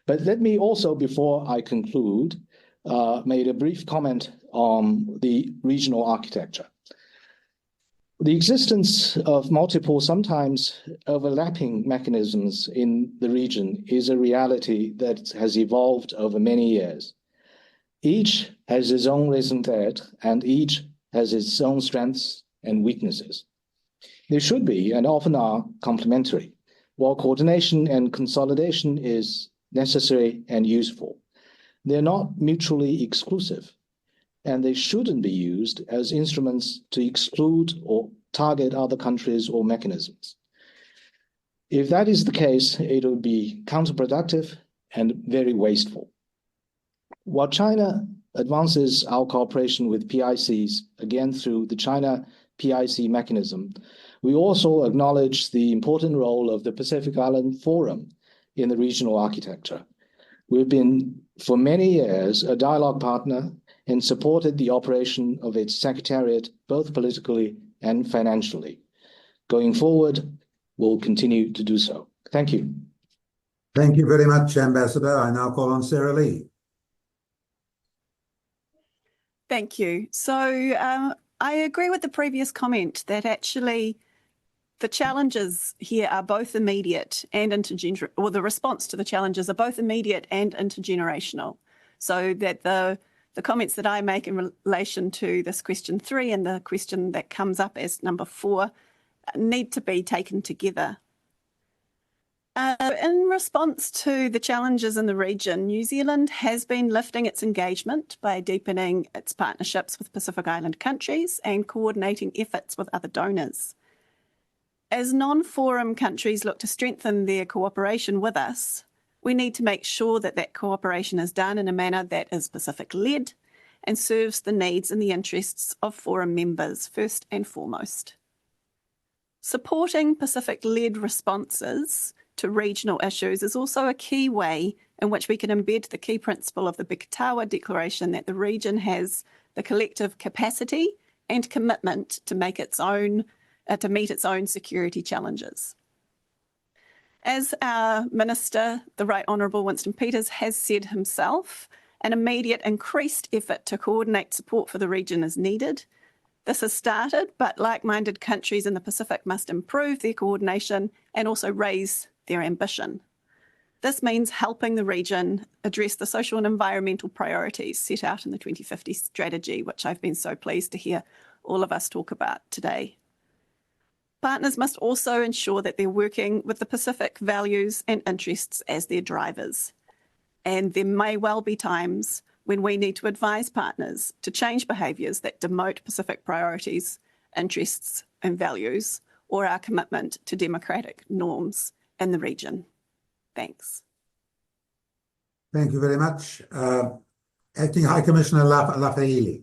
[SPEAKER 8] But let me also, before I conclude, made a brief comment on the regional architecture. The existence of multiple, sometimes overlapping mechanisms in the region is a reality that has evolved over many years. Each has its own raison d'etre, and each has its own strengths and weaknesses. They should be, and often are, complementary, while coordination and consolidation is necessary and useful. They're not mutually exclusive, and they shouldn't be used as instruments to exclude or target other countries or mechanisms. If that is the case, it would be counterproductive and very wasteful. While China advances our cooperation with PICs, again through the China PIC mechanism, we also acknowledge the important role of the Pacific Island Forum in the regional architecture. We've been, for many years, a dialogue partner and supported the operation of its secretariat, both politically and financially. Going forward, we'll continue to do so. Thank you.
[SPEAKER 2] Thank you very much, Ambassador. I now call on Sarah Lee.
[SPEAKER 6] Thank you. So I agree with the previous comment that actually the challenges here are both immediate and intergenerational, or the response to the challenges are both immediate and intergenerational. So that the comments that I make in relation to this question 3 and the question that comes up as number 4 need to be taken together. In response to the challenges in the region, New Zealand has been lifting its engagement by deepening its partnerships with Pacific Island countries and coordinating efforts with other donors. As non-forum countries look to strengthen their cooperation with us, we need to make sure that that cooperation is done in a manner that is Pacific-led and serves the needs and the interests of forum members first and foremost. Supporting Pacific-led responses to regional issues is also a key way in which we can embed the key principle of the Waikato Declaration that the region has the collective capacity and commitment to make its own, to meet its own security challenges. As our Minister, the Right Honourable Winston Peters, has said himself, an immediate increased effort to coordinate support for the region is needed. This has started, but like-minded countries in the Pacific must improve their coordination and also raise their ambition. This means helping the region address the social and environmental priorities set out in the 2050 strategy, which I've been so pleased to hear all of us talk about today. Partners must also ensure that they're working with the Pacific values and interests as their drivers. And there may well be times when we need to advise partners to change behaviours that demote Pacific priorities, interests and values, or our commitment to democratic norms in the region. Thanks.
[SPEAKER 2] Thank you very much. Acting High Commissioner Lafayette.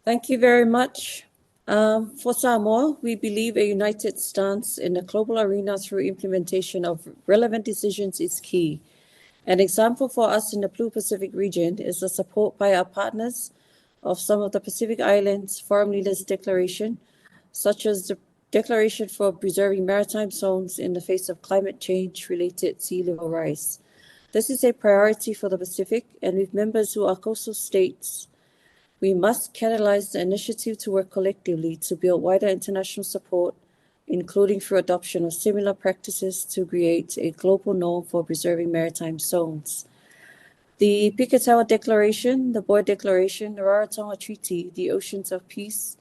[SPEAKER 7] Thank you very much. For Samoa, we believe a united stance in the global arena through implementation of relevant decisions is key. An example for us in the Blue Pacific region is the support by our partners of some of the Pacific Islands Forum Leaders Declaration, such as the Declaration for Preserving Maritime Zones in the face of climate change-related sea level rise. This is a priority for the Pacific, and with members who are coastal states, we must catalyze the initiative to work collectively to build wider international support, including through adoption of similar practices to create a global norm for preserving maritime zones. The Piketawa Declaration, the Boer Declaration, the Rarotonga Treaty, the Oceans of Peace,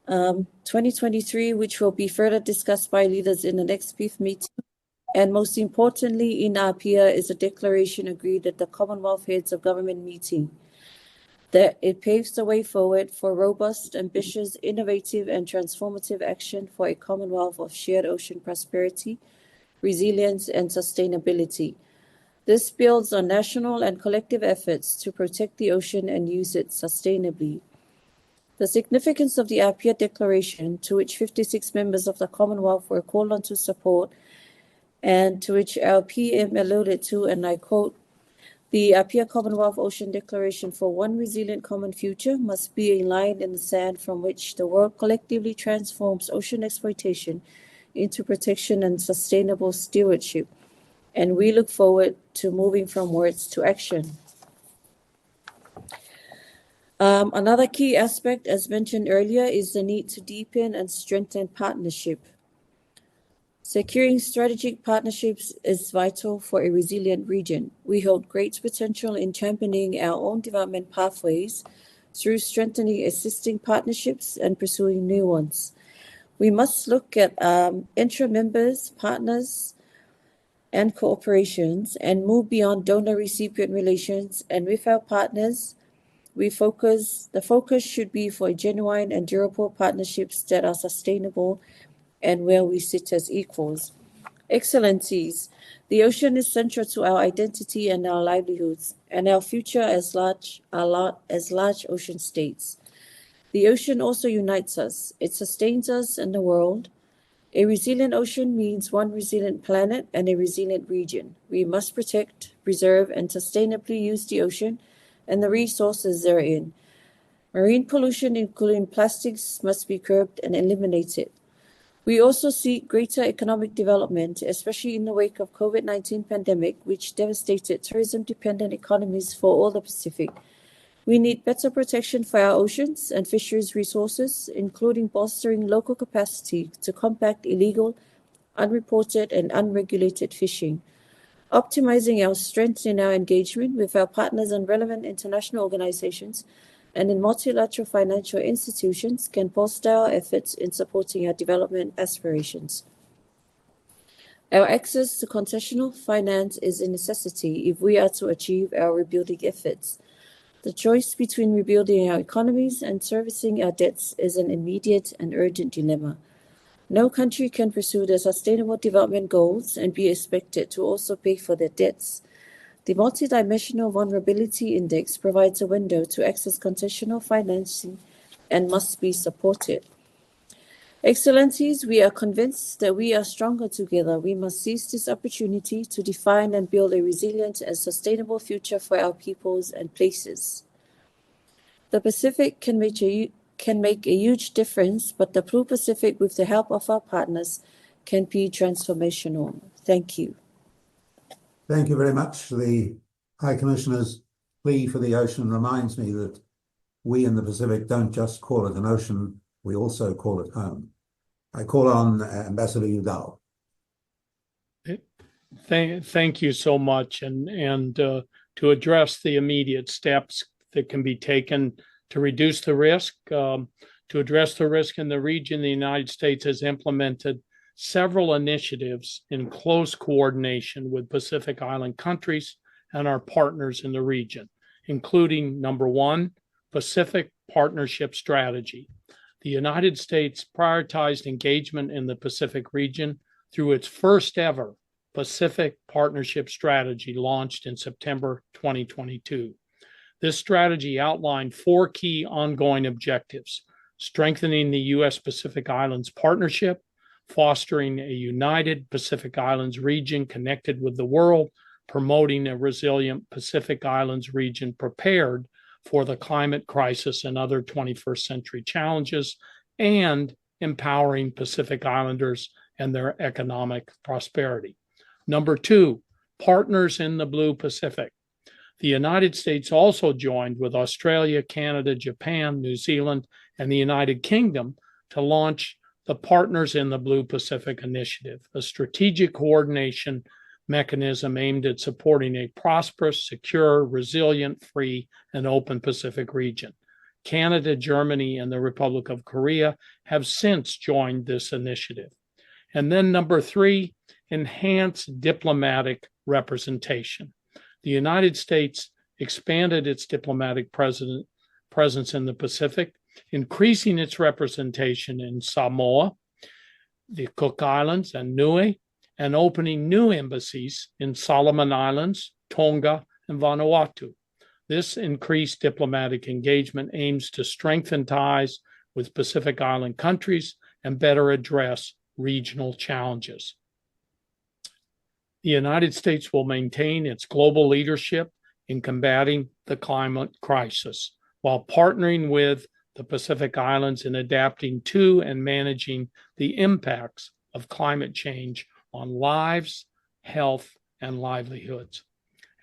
[SPEAKER 7] 2023, which will be further discussed by leaders in the next fifth meeting. And most importantly, in APIA is a declaration agreed at the Commonwealth Heads of Government meeting, that it paves the way forward for robust, ambitious, innovative, and transformative action for a Commonwealth of shared ocean prosperity, resilience, and sustainability. This builds on national and collective efforts to protect the ocean and use it sustainably. The significance of the APIA Declaration, to which 56 members of the Commonwealth were called on to support, and to which our PM alluded to, and I quote, "The APIA Commonwealth Ocean Declaration for one resilient common future must be a line in the sand from which the world collectively transforms ocean exploitation into protection and sustainable stewardship." and we look forward to moving from words to action. Another key aspect, as mentioned earlier, is the need to deepen and strengthen partnership. Securing strategic partnerships is vital for a resilient region. We hold great potential in championing our own development pathways through strengthening existing partnerships and pursuing new ones. We must look at intra-members, partners, and cooperations and move beyond donor-recipient relations. And with our partners, the focus should be for genuine and durable partnerships that are sustainable and where we sit as equals. Excellencies, the ocean is central to our identity and our livelihoods, and our future as large ocean states. The ocean also unites us. It sustains us and the world. A resilient ocean means one resilient planet and a resilient region. We must protect, preserve, and sustainably use the ocean and the resources therein. Marine pollution, including plastics, must be curbed and eliminated. We also seek greater economic development, especially in the wake of COVID-19 pandemic, which devastated tourism-dependent economies for all the Pacific. We need better protection for our oceans and fisheries resources, including bolstering local capacity to combat illegal, unreported, and unregulated fishing. Optimizing our strengths in our engagement with our partners and relevant international organizations and in multilateral financial institutions can bolster our efforts in supporting our development aspirations. Our access to concessional finance is a necessity if we are to achieve our rebuilding efforts. The choice between rebuilding our economies and servicing our debts is an immediate and urgent dilemma. No country can pursue their sustainable development goals and be expected to also pay for their debts. The Multidimensional Vulnerability Index provides a window to access concessional financing and must be supported. Excellencies, we are convinced that we are stronger together. We must seize this opportunity to define and build a resilient and sustainable future for our peoples and places. The Pacific can make a huge difference, but the Blue Pacific, with the help of our partners, can be transformational. Thank you.
[SPEAKER 2] Thank you very much. The High Commissioner's plea for the ocean reminds me that we in the Pacific don't just call it an ocean, we also call it home. I call on Ambassador Udall.
[SPEAKER 4] Thank you so much. And to address the immediate steps that can be taken to reduce the risk, to address the risk in the region, the United States has implemented several initiatives in close coordination with Pacific Island countries and our partners in the region, including number one, Pacific Partnership Strategy. The United States prioritized engagement in the Pacific region through its first ever Pacific Partnership Strategy launched in September 2022. This strategy outlined four key ongoing objectives: strengthening the U.S. Pacific Islands partnership, fostering a united Pacific Islands region connected with the world, promoting a resilient Pacific Islands region prepared for the climate crisis and other 21st century challenges, and empowering Pacific Islanders and their economic prosperity. Number two, partners in the Blue Pacific. The United States also joined with Australia, Canada, Japan, New Zealand, and the United Kingdom to launch the Partners in the Blue Pacific Initiative, a strategic coordination mechanism aimed at supporting a prosperous, secure, resilient, free, and open Pacific region. Canada, Germany, and the Republic of Korea have since joined this initiative. And then number three, enhance diplomatic representation. The United States expanded its diplomatic presence in the Pacific, increasing its representation in Samoa, the Cook Islands, and Niue, and opening new embassies in Solomon Islands, Tonga, and Vanuatu. This increased diplomatic engagement aims to strengthen ties with Pacific Island countries and better address regional challenges. The United States will maintain its global leadership in combating the climate crisis while partnering with the Pacific Islands in adapting to and managing the impacts of climate change on lives, health, and livelihoods.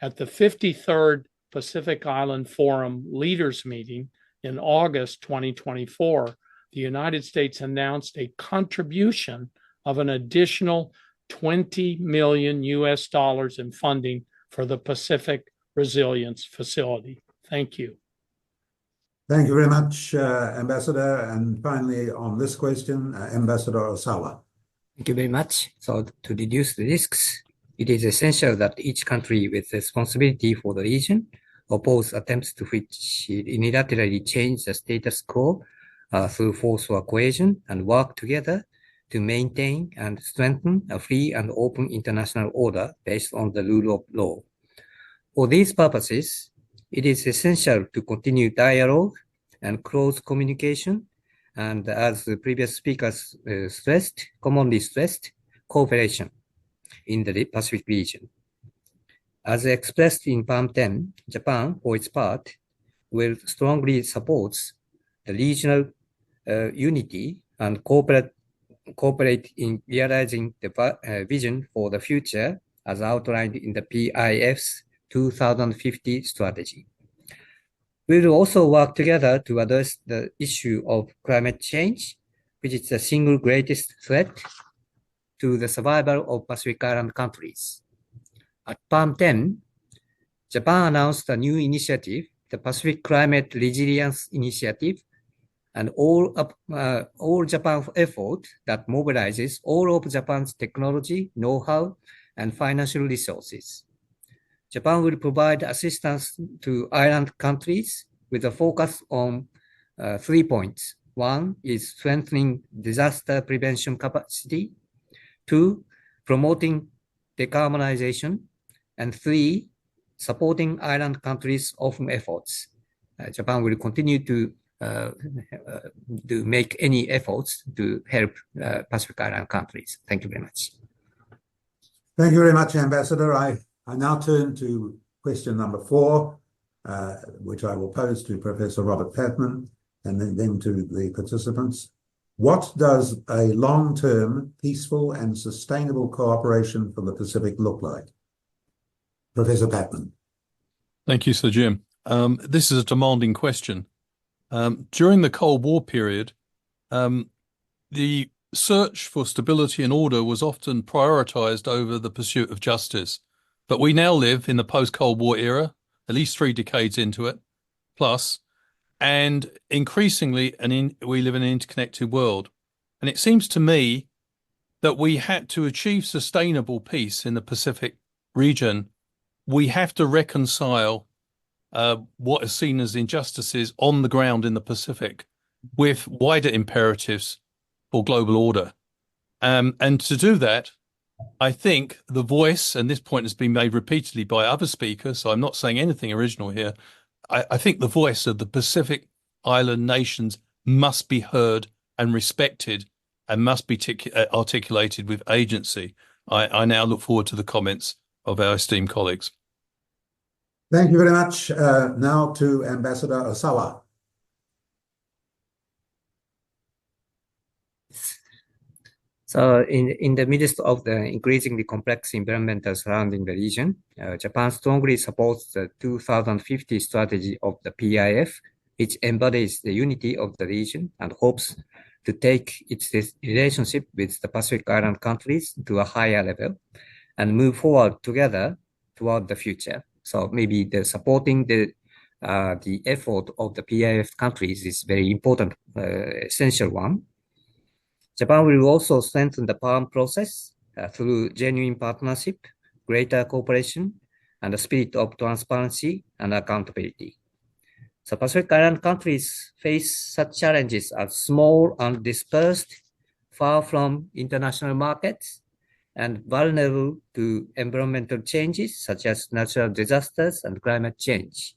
[SPEAKER 4] At the 53rd Pacific Island Forum Leaders Meeting in August 2024, the United States announced a contribution of an additional $20 million in funding for the Pacific Resilience Facility. Thank you.
[SPEAKER 2] Thank you very much, Ambassador. And finally, on this question, Ambassador Osawa.
[SPEAKER 5] Thank you very much. So to reduce the risks, it is essential that each country with responsibility for the region oppose attempts to which unilaterally change the status quo through force or coercion and work together to maintain and strengthen a free and open international order based on the rule of law. For these purposes, it is essential to continue dialogue and close communication, and as the previous speakers commonly stressed, cooperation in the Pacific region. As expressed in Palm 10, Japan, for its part, will strongly support the regional unity and cooperate in realizing the vision for the future as outlined in the PIF's 2050 strategy. We will also work together to address the issue of climate change, which is the single greatest threat to the survival of Pacific Island countries. At Palm 10, Japan announced a new initiative, the Pacific Climate Resilience Initiative, and all Japan effort that mobilizes all of Japan's technology, know-how, and financial resources. Japan will provide assistance to island countries with a focus on 3 points. 1 is strengthening disaster prevention capacity. 2, promoting decarbonization. And 3, supporting island countries' open efforts. Japan will continue to make any efforts to help Pacific Island countries. Thank you very much.
[SPEAKER 2] Thank you very much, Ambassador. I now turn to question number 4, which I will pose to Professor Robert Patman and then to the participants. What does a long-term, peaceful and sustainable cooperation for the Pacific look like? Professor Patman.
[SPEAKER 9] Thank you, Sir Jim. This is a demanding question. During the Cold War period, the search for stability and order was often prioritized over the pursuit of justice. But we now live in the post-Cold War era, at least 3 decades into it, plus, and increasingly we live in an interconnected world. And it seems to me that we had to achieve sustainable peace in the Pacific region. We have to reconcile what is seen as injustices on the ground in the Pacific with wider imperatives for global order. And to do that, I think the voice, and this point has been made repeatedly by other speakers, so I'm not saying anything original here, I think the voice of the Pacific Island nations must be heard and respected and must be articulated with agency. I now look forward to the comments of our esteemed colleagues.
[SPEAKER 2] Thank you very much. Now to Ambassador Osawa.
[SPEAKER 5] So in the midst of the increasingly complex environment surrounding the region, Japan strongly supports the 2050 strategy of the PIF, which embodies the unity of the region and hopes to take its relationship with the Pacific Island countries to a higher level and move forward together toward the future. So maybe the supporting the effort of the PIF countries is very important, essential one. Japan will also strengthen the PALM process through genuine partnership, greater cooperation, and a spirit of transparency and accountability. So Pacific Island countries face such challenges as small and dispersed, far from international markets, and vulnerable to environmental changes such as natural disasters and climate change.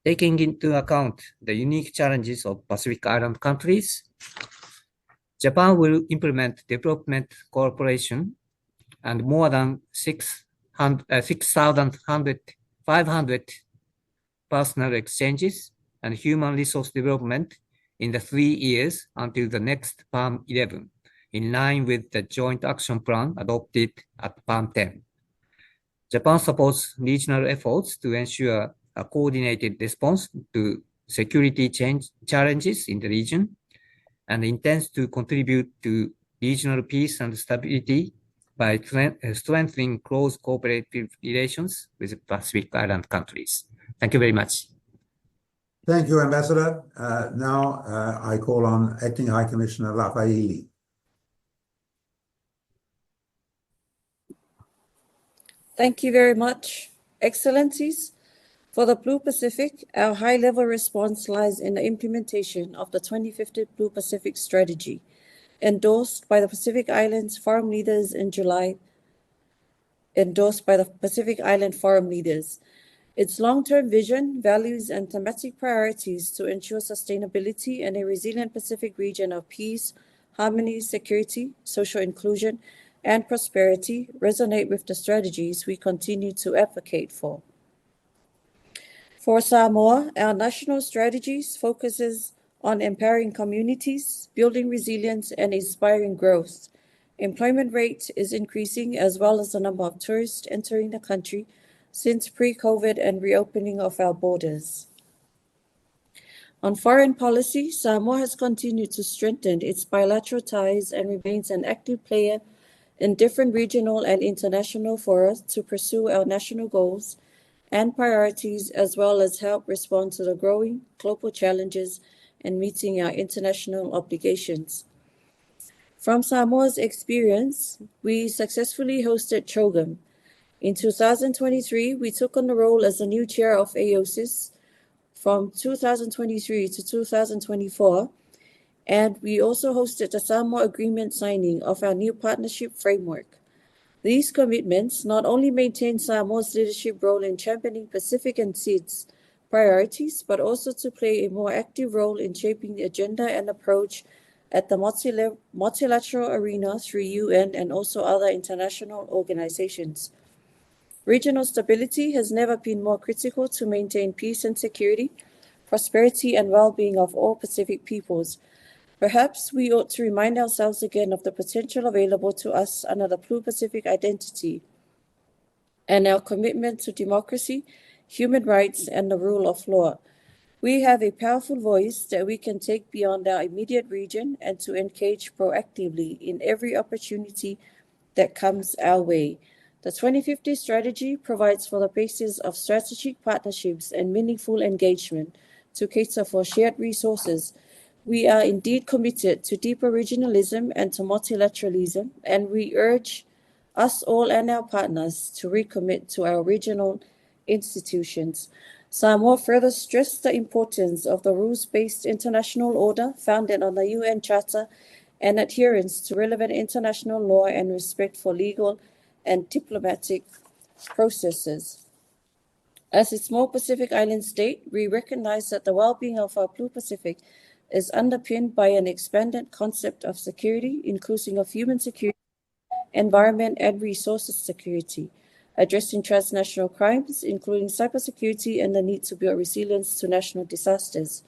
[SPEAKER 5] Taking into account the unique challenges of Pacific Island countries, Japan will implement development cooperation and more than 6,500 personnel exchanges and human resource development in the 3 years until the next PALM 11, in line with the joint action plan adopted at PALM 10. Japan supports regional efforts to ensure a coordinated response to security challenges in the region and intends to contribute to regional peace and stability by strengthening close cooperative relations with Pacific Island countries. Thank you very much.
[SPEAKER 2] Thank you, Ambassador. Now I call on Acting High Commissioner Lafaili.
[SPEAKER 7] Thank you very much, Excellencies. For the Blue Pacific, our high-level response lies in the implementation of the 2050 Blue Pacific Strategy, endorsed by the Pacific Islands Forum leaders in July, Its long-term vision, values, and thematic priorities to ensure sustainability and a resilient Pacific region of peace, harmony, security, social inclusion, and prosperity resonate with the strategies we continue to advocate for. For Samoa, our national strategies focuses on empowering communities, building resilience, and inspiring growth. Employment rate is increasing as well as the number of tourists entering the country since pre-COVID and reopening of our borders. On foreign policy, Samoa has continued to strengthen its bilateral ties and remains an active player in different regional and international fora to pursue our national goals and priorities, as well as help respond to the growing global challenges and meeting our international obligations. From Samoa's experience, we successfully hosted CHOGM. In 2023, we took on the role as the new chair of AOSIS from 2023 to 2024, and we also hosted the Samoa Agreement signing of our new partnership framework. These commitments not only maintain Samoa's leadership role in championing Pacific and SIDS priorities, but also to play a more active role in shaping the agenda and approach at the multilateral arena through UN and also other international organizations. Regional stability has never been more critical to maintain peace and security, prosperity and well-being of all Pacific peoples. Perhaps we ought to remind ourselves again of the potential available to us under the Blue Pacific identity and our commitment to democracy, human rights, and the rule of law. We have a powerful voice that we can take beyond our immediate region and to engage proactively in every opportunity that comes our way. The 2050 strategy provides for the basis of strategic partnerships and meaningful engagement to cater for shared resources. We are indeed committed to deeper regionalism and to multilateralism, and we urge us all and our partners to recommit to our regional institutions. Samoa further stressed the importance of the rules-based international order founded on the UN Charter and adherence to relevant international law and respect for legal and diplomatic processes. As a small Pacific Island state, we recognize that the well-being of our Blue Pacific is underpinned by an expanded concept of security, inclusive of human security, environment, and resources security, addressing transnational crimes, including cybersecurity and the need to build resilience to national disasters.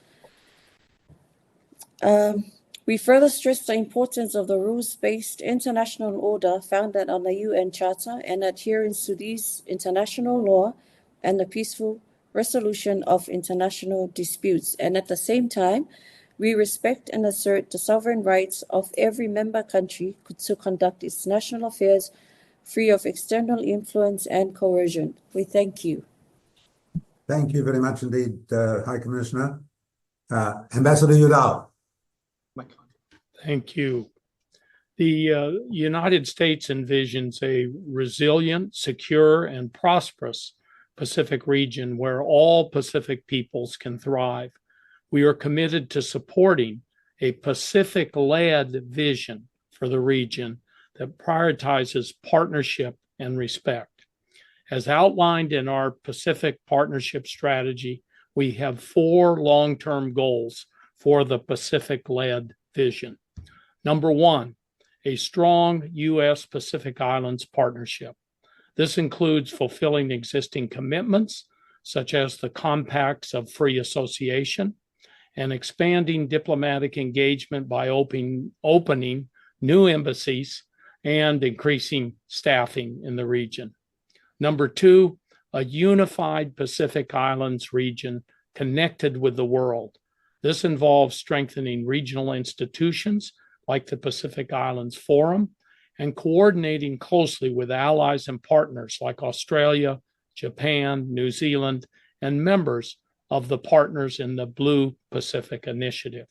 [SPEAKER 7] We further stress the importance of the rules-based international order founded on the UN Charter and adherence to these international law and the peaceful resolution of international disputes. And at the same time, we respect and assert the sovereign rights of every member country to conduct its national affairs free of external influence and coercion. We thank you.
[SPEAKER 2] Thank you very much indeed, High Commissioner. Ambassador Udall.
[SPEAKER 4] Thank you. The United States envisions a resilient, secure, and prosperous Pacific region where all Pacific peoples can thrive. We are committed to supporting a Pacific-led vision for the region that prioritizes partnership and respect. As outlined in our Pacific Partnership Strategy, we have 4 long-term goals for the Pacific-led vision. Number 1, a strong U.S. Pacific Islands partnership. This includes fulfilling existing commitments, such as the compacts of free association, and expanding diplomatic engagement by opening new embassies and increasing staffing in the region. Number two, a unified Pacific Islands region connected with the world. This involves strengthening regional institutions like the Pacific Islands Forum and coordinating closely with allies and partners like Australia, Japan, New Zealand, and members of the partners in the Blue Pacific Initiative.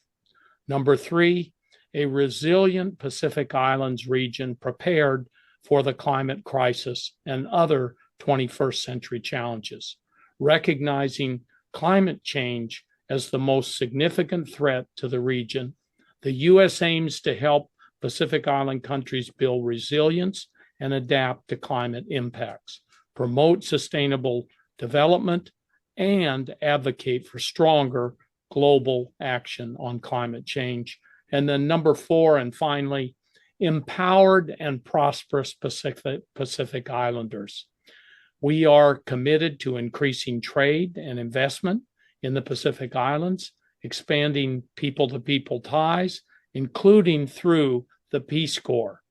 [SPEAKER 4] Number three, a resilient Pacific Islands region prepared for the climate crisis and other 21st century challenges, recognizing climate change as the most significant threat to the region. The U.S. aims to help Pacific Island countries build resilience and adapt to climate impacts, promote sustainable development, and advocate for stronger global action on climate change. And then number four, and finally, empowered and prosperous Pacific Islanders. We are committed to increasing trade and investment in the Pacific Islands, expanding people-to-people ties, including through the Peace Corps.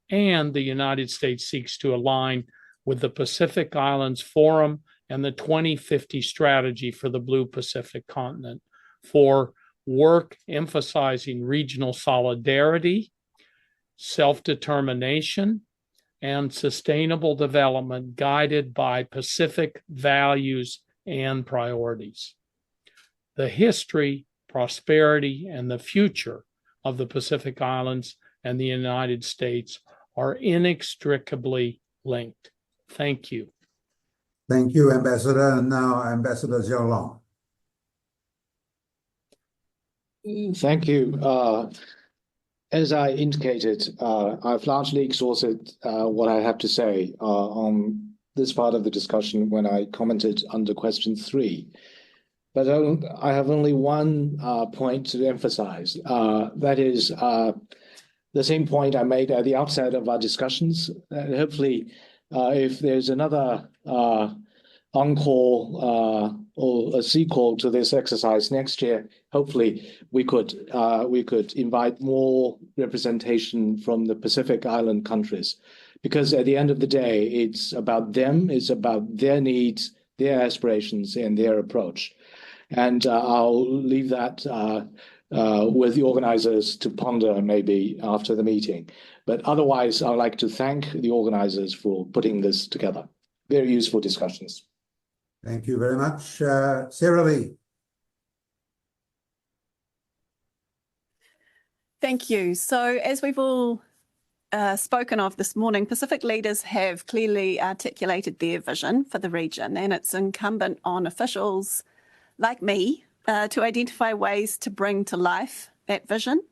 [SPEAKER 4] And the United States seeks to align with the Pacific Islands Forum and the 2050 strategy for the Blue Pacific continent for work emphasizing regional solidarity, self-determination, and sustainable development guided by Pacific values and priorities. The history, prosperity, and the future of the Pacific Islands and the United States are inextricably linked. Thank you.
[SPEAKER 2] Thank you, Ambassador. And now, Ambassador Zhao Long.
[SPEAKER 8] Thank you. As I indicated, I've largely exhausted what I have to say on this part of the discussion when I commented under question 3. But I have only one point to emphasize. That is the same point I made at the outset of our discussions. Hopefully, if there's another encore or a sequel to this exercise next year, hopefully we could invite more representation from the Pacific Island countries, because at the end of the day, it's about them, it's about their needs, their aspirations, and their approach. And I'll leave that with the organizers to ponder maybe after the meeting. But otherwise, I'd like to thank the organizers for putting this together. Very useful discussions.
[SPEAKER 2] Thank you very much. Sarah Lee.
[SPEAKER 6] Thank you. So as we've all spoken of this morning, Pacific leaders have clearly articulated their vision for the region, and it's incumbent on officials like me to identify ways to bring to life that vision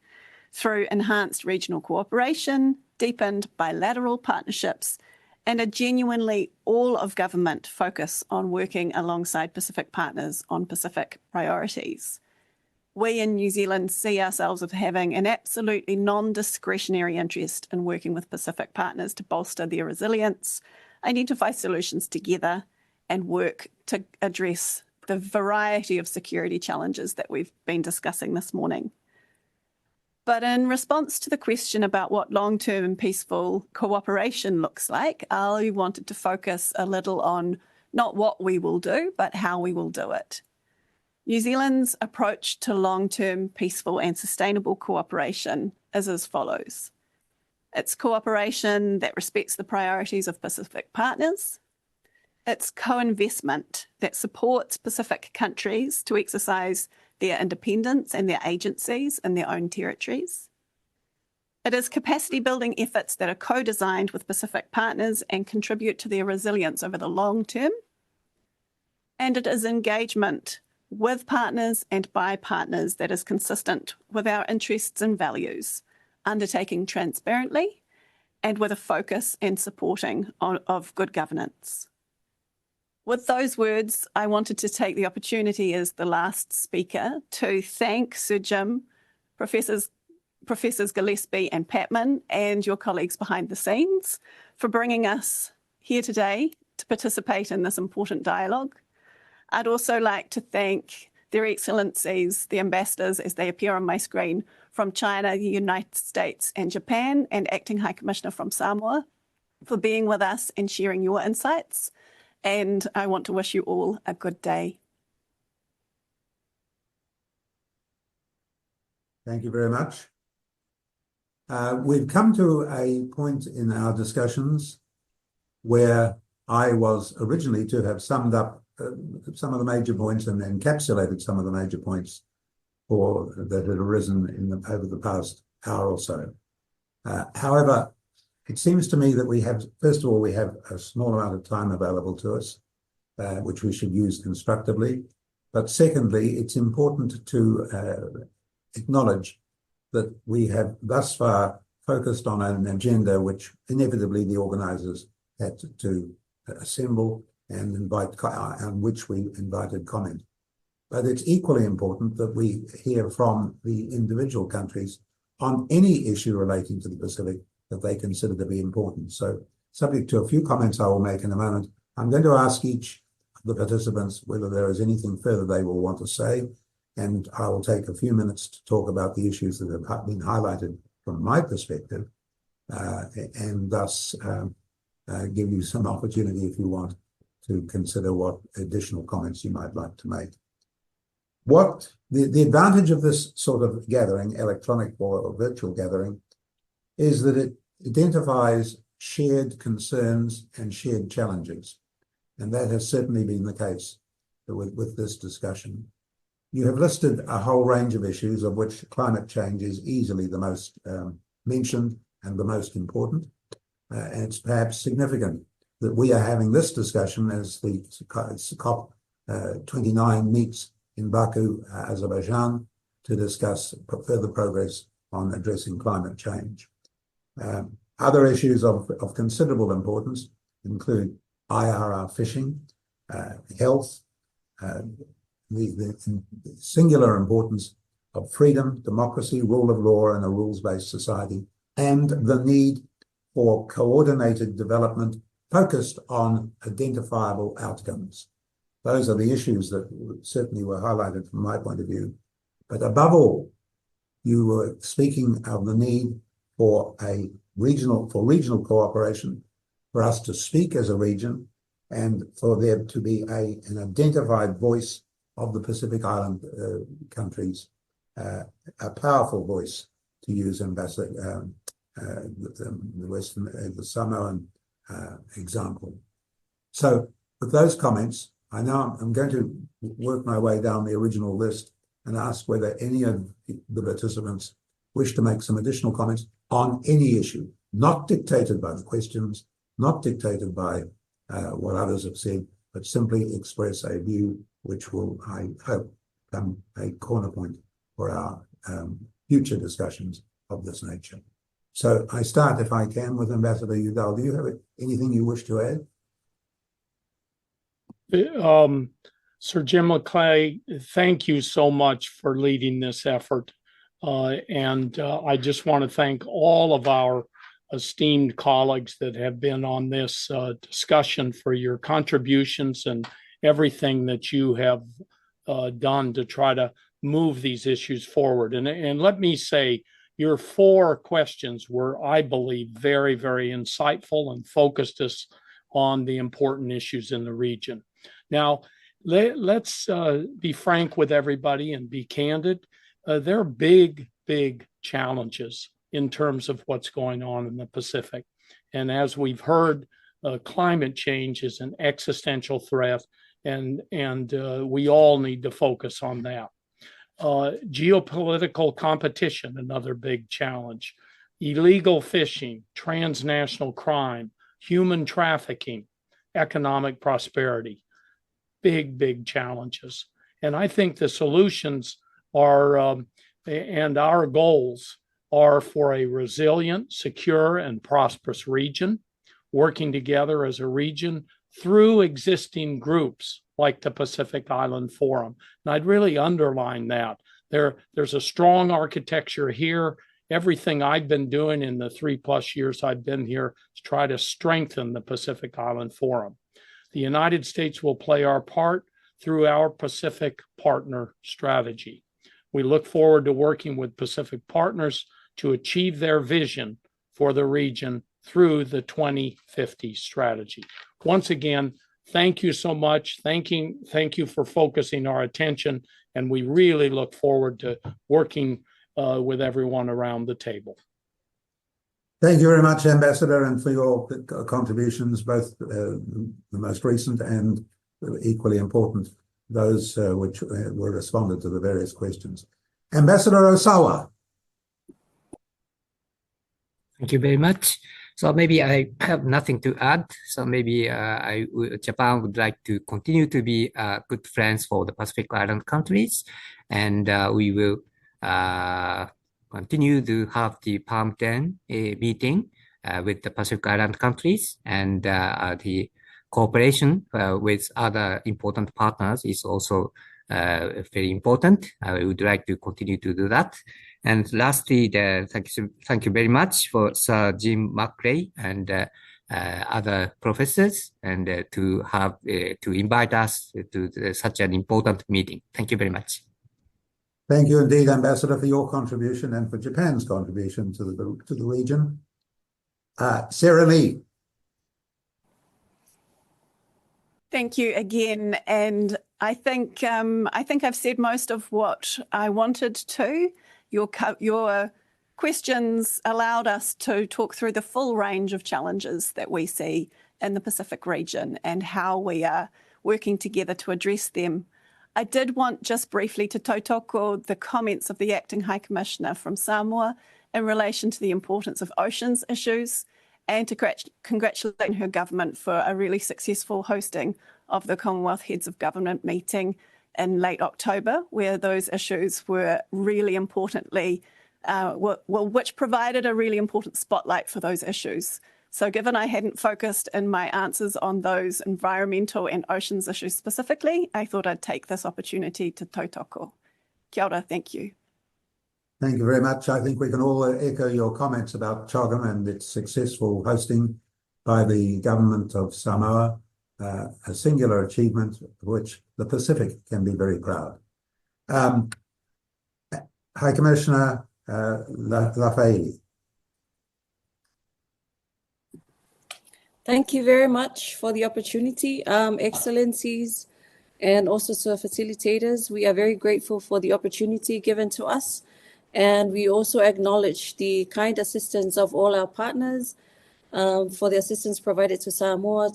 [SPEAKER 6] through enhanced regional cooperation, deepened bilateral partnerships, and a genuinely all-of-government focus on working alongside Pacific partners on Pacific priorities. We in New Zealand see ourselves as having an absolutely non-discretionary interest in working with Pacific partners to bolster their resilience, identify solutions together, and work to address the variety of security challenges that we've been discussing this morning. But in response to the question about what long-term and peaceful cooperation looks like, I wanted to focus a little on not what we will do, but how we will do it. New Zealand's approach to long-term, peaceful and sustainable cooperation is as follows. It's cooperation that respects the priorities of Pacific partners. It's co-investment that supports Pacific countries to exercise their independence and their agencies in their own territories. It is capacity building efforts that are co-designed with Pacific partners and contribute to their resilience over the long term. And it is engagement with partners and by partners that is consistent with our interests and values, undertaking transparently and with a focus and supporting of good governance. With those words, I wanted to take the opportunity as the last speaker to thank Sir Jim, Professors Gillespie and Patman, and your colleagues behind the scenes for bringing us here today to participate in this important dialogue. I'd also like to thank Their Excellencies, the ambassadors, as they appear on my screen, from China, the United States and Japan, and Acting High Commissioner from Samoa. for being with us and sharing your insights. And I want to wish you all a good day.
[SPEAKER 2] Thank you very much. We've come to a point in our discussions where I was originally to have summed up some of the major points and encapsulated some of the major points that had arisen over the past hour or so. However, it seems to me that we have, first of all, we have a small amount of time available to us, which we should use constructively. But secondly, it's important to acknowledge that we have thus far focused on an agenda which inevitably the organisers had to assemble and invite, on which we invited comment. But it's equally important that we hear from the individual countries on any issue relating to the Pacific that they consider to be important. So, subject to a few comments I will make in a moment, I'm going to ask each of the participants whether there is anything further they will want to say, and I will take a few minutes to talk about the issues that have been highlighted from my perspective, and thus give you some opportunity, if you want, to consider what additional comments you might like to make. What the advantage of this sort of gathering, electronic or virtual gathering, is that it identifies shared concerns and shared challenges. And that has certainly been the case with this discussion. You have listed a whole range of issues, of which climate change is easily the most mentioned and the most important. And it's perhaps significant that we are having this discussion as the COP29 meets in Baku, Azerbaijan, to discuss further progress on addressing climate change. Other issues of considerable importance include IRR fishing, health, the singular importance of freedom, democracy, rule of law, and a rules-based society, and the need for coordinated development focused on identifiable outcomes. Those are the issues that certainly were highlighted from my point of view. But above all, you were speaking of the need for regional cooperation, for us to speak as a region, and for there to be an identified voice of the Pacific Island countries, a powerful voice, to use Ambassador the Samoan example. So with those comments, I'm going to work my way down the original list and ask whether any of the participants wish to make some additional comments on any issue, not dictated by the questions, not dictated by what others have said, but simply express a view which will, I hope, become a corner point for our future discussions of this nature. So I start, if I can, with Ambassador Udall. Do you have anything you wish to add?
[SPEAKER 4] Sir Jim McLay, thank you so much for leading this effort. And I just want to thank all of our esteemed colleagues that have been on this discussion for your contributions and everything that you have done to try to move these issues forward. And let me say, your 4 questions were, I believe, very, very insightful and focused us on the important issues in the region. Now, let's be frank with everybody and be candid. There are big, big challenges in terms of what's going on in the Pacific. And as we've heard, climate change is an existential threat, and we all need to focus on that. Geopolitical competition, another big challenge. Illegal fishing, transnational crime, human trafficking, economic prosperity. Big, big challenges. And I think the solutions are, and our goals are for a resilient, secure, and prosperous region, working together as a region through existing groups like the Pacific Island Forum. And I'd really underline that. There's a strong architecture here. Everything I've been doing in the 3+ years I've been here is try to strengthen the Pacific Island Forum. The United States will play our part through our Pacific Partner Strategy. We look forward to working with Pacific partners to achieve their vision for the region through the 2050 strategy. Once again, thank you so much. Thank you for focusing our attention, and we really look forward to working with everyone around the table.
[SPEAKER 2] Thank you very much, Ambassador, and for your contributions, both the most recent and equally important, those which were responded to the various questions. Ambassador Osawa.
[SPEAKER 5] Thank you very much. So maybe I have nothing to add. So maybe Japan would like to continue to be good friends for the Pacific Island countries, and we will continue to have the Palm 10 meeting with the Pacific Island countries, and the cooperation with other important partners is also very important. We would like to continue to do that. And lastly, thank you very much for Sir Jim McLay and other professors, and to invite us to such an important meeting. Thank you very much.
[SPEAKER 2] Thank you indeed, Ambassador, for your contribution and for Japan's contribution to the region. Sarah Lee.
[SPEAKER 6] Thank you again, and I think I've said most of what I wanted to. Your questions allowed us to talk through the full range of challenges that we see in the Pacific region and how we are working together to address them. I did want just briefly to tautoko the comments of the Acting High Commissioner from Samoa in relation to the importance of oceans issues, and to congratulate her government for a really successful hosting of the Commonwealth Heads of Government meeting in late October, where those issues were really importantly, which provided a really important spotlight for those issues. So given I hadn't focused in my answers on those environmental and oceans issues specifically, I thought I'd take this opportunity to tautoko. Kia ora, thank you.
[SPEAKER 2] Thank you very much. I think we can all echo your comments about CHOGM and its successful hosting by the government of Samoa, a singular achievement of which the Pacific can be very proud. High Commissioner Lafayette.
[SPEAKER 7] Thank you very much for the opportunity, Excellencies, and also to our facilitators. We are very grateful for the opportunity given to us, and we also acknowledge the kind assistance of all our partners for the assistance provided to Samoa,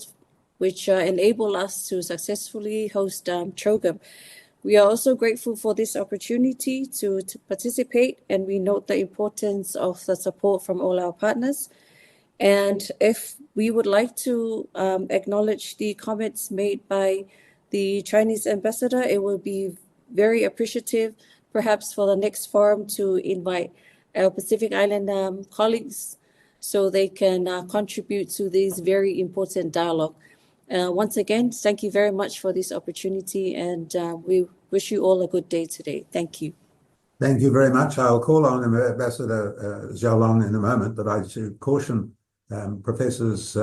[SPEAKER 7] which enable us to successfully host CHOGM. We are also grateful for this opportunity to participate, and we note the importance of the support from all our partners. And if we would like to acknowledge the comments made by the Chinese ambassador, it will be very appreciative, perhaps for the next forum, to invite our Pacific Island colleagues so they can contribute to this very important dialogue. Once again, thank you very much for this opportunity, and we wish you all a good day today. Thank you.
[SPEAKER 2] Thank you very much. I'll call on Ambassador Xiaolong in a moment, but I should caution Professors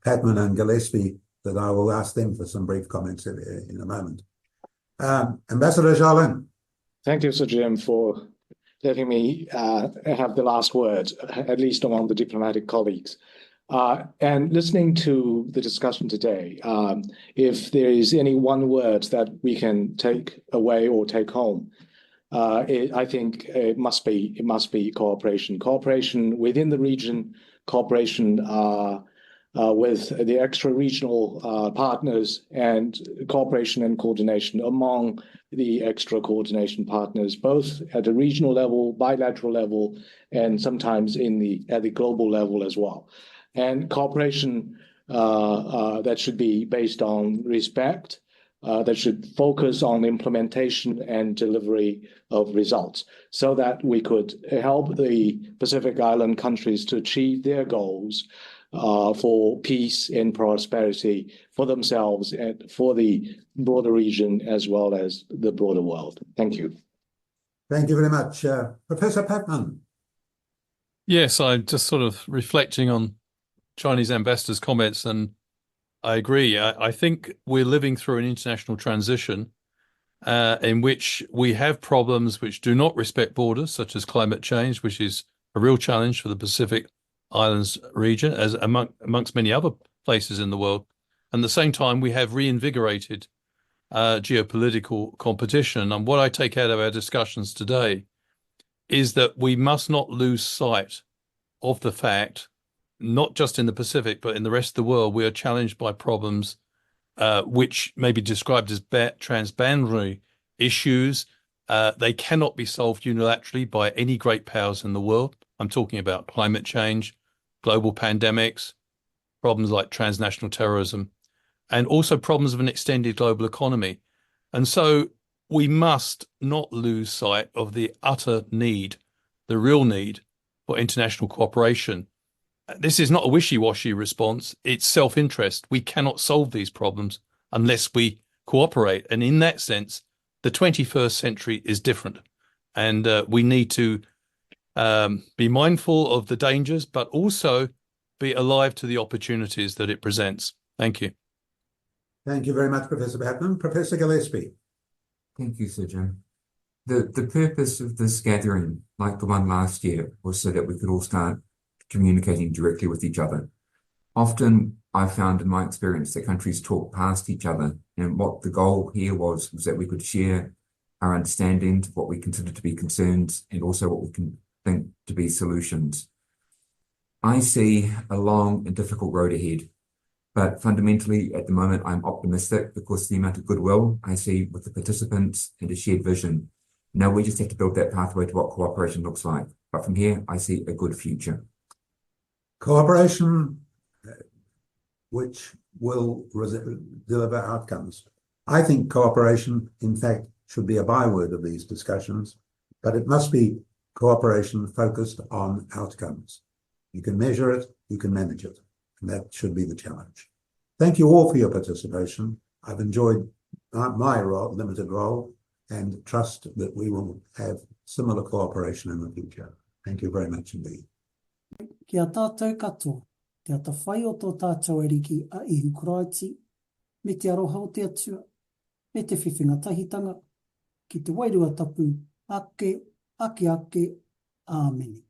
[SPEAKER 2] Patman and Gillespie that I will ask them for some brief comments in a moment. Ambassador Xiaolong.
[SPEAKER 8] Thank you, Sir Jim, for letting me have the last word, at least among the diplomatic colleagues. And listening to the discussion today, if there is any one word that we can take away or take home, I think it must be cooperation. Cooperation within the region, cooperation with the extra-regional partners, and cooperation and coordination among the extra-coordination partners, both at the regional level, bilateral level, and sometimes at the global level as well. And cooperation that should be based on respect, that should focus on implementation and delivery of results, so that we could help the Pacific Island countries to achieve their goals for peace and prosperity for themselves and for the broader region as well as the broader world. Thank you.
[SPEAKER 2] Thank you very much. Professor Patman.
[SPEAKER 9] Yes, I'm just sort of reflecting on Chinese ambassador's comments, and I agree. I think we're living through an international transition in which we have problems which do not respect borders, such as climate change, which is a real challenge for the Pacific Islands region, as amongst many other places in the world. And at the same time, we have reinvigorated geopolitical competition. And what I take out of our discussions today is that we must not lose sight of the fact, not just in the Pacific, but in the rest of the world, we are challenged by problems which may be described as transboundary issues. They cannot be solved unilaterally by any great powers in the world. I'm talking about climate change, global pandemics, problems like transnational terrorism, and also problems of an extended global economy. And so we must not lose sight of the utter need, the real need for international cooperation. This is not a wishy-washy response. It's self-interest. We cannot solve these problems unless we cooperate. And in that sense, the 21st century is different. And we need to be mindful of the dangers, but also be alive to the opportunities that it presents. Thank you.
[SPEAKER 2] Thank you very much, Professor Batman. Professor Gillespie.
[SPEAKER 3] Thank you, Sir Jim. The purpose of this gathering, like the one last year, was so that we could all start communicating directly with each other. Often I found in my experience that countries talk past each other, and what the goal here was that we could share our understanding, what we consider to be concerns, and also what we can think to be solutions. I see a long and difficult road ahead, but fundamentally at the moment I'm optimistic because the amount of goodwill I see with the participants and a shared vision. Now we just have to build that pathway to what cooperation looks like. But from here, I see a good future.
[SPEAKER 2] Cooperation which will deliver outcomes. I think cooperation, in fact, should be a byword of these discussions, but it must be cooperation focused on outcomes. You can measure it, you can manage it, and that should be the challenge. Thank you all for your participation. I've enjoyed my limited role, and trust that we will have similar cooperation in the future. Thank you very much indeed.
[SPEAKER 1] Kia tātou katoa, te ata whai o tō tātou eriki a ihu kuraiti, me te aroha o te atua, me te whiwhinga tahitanga, ki te wairua tapu, ake, ake, ake, āmeni.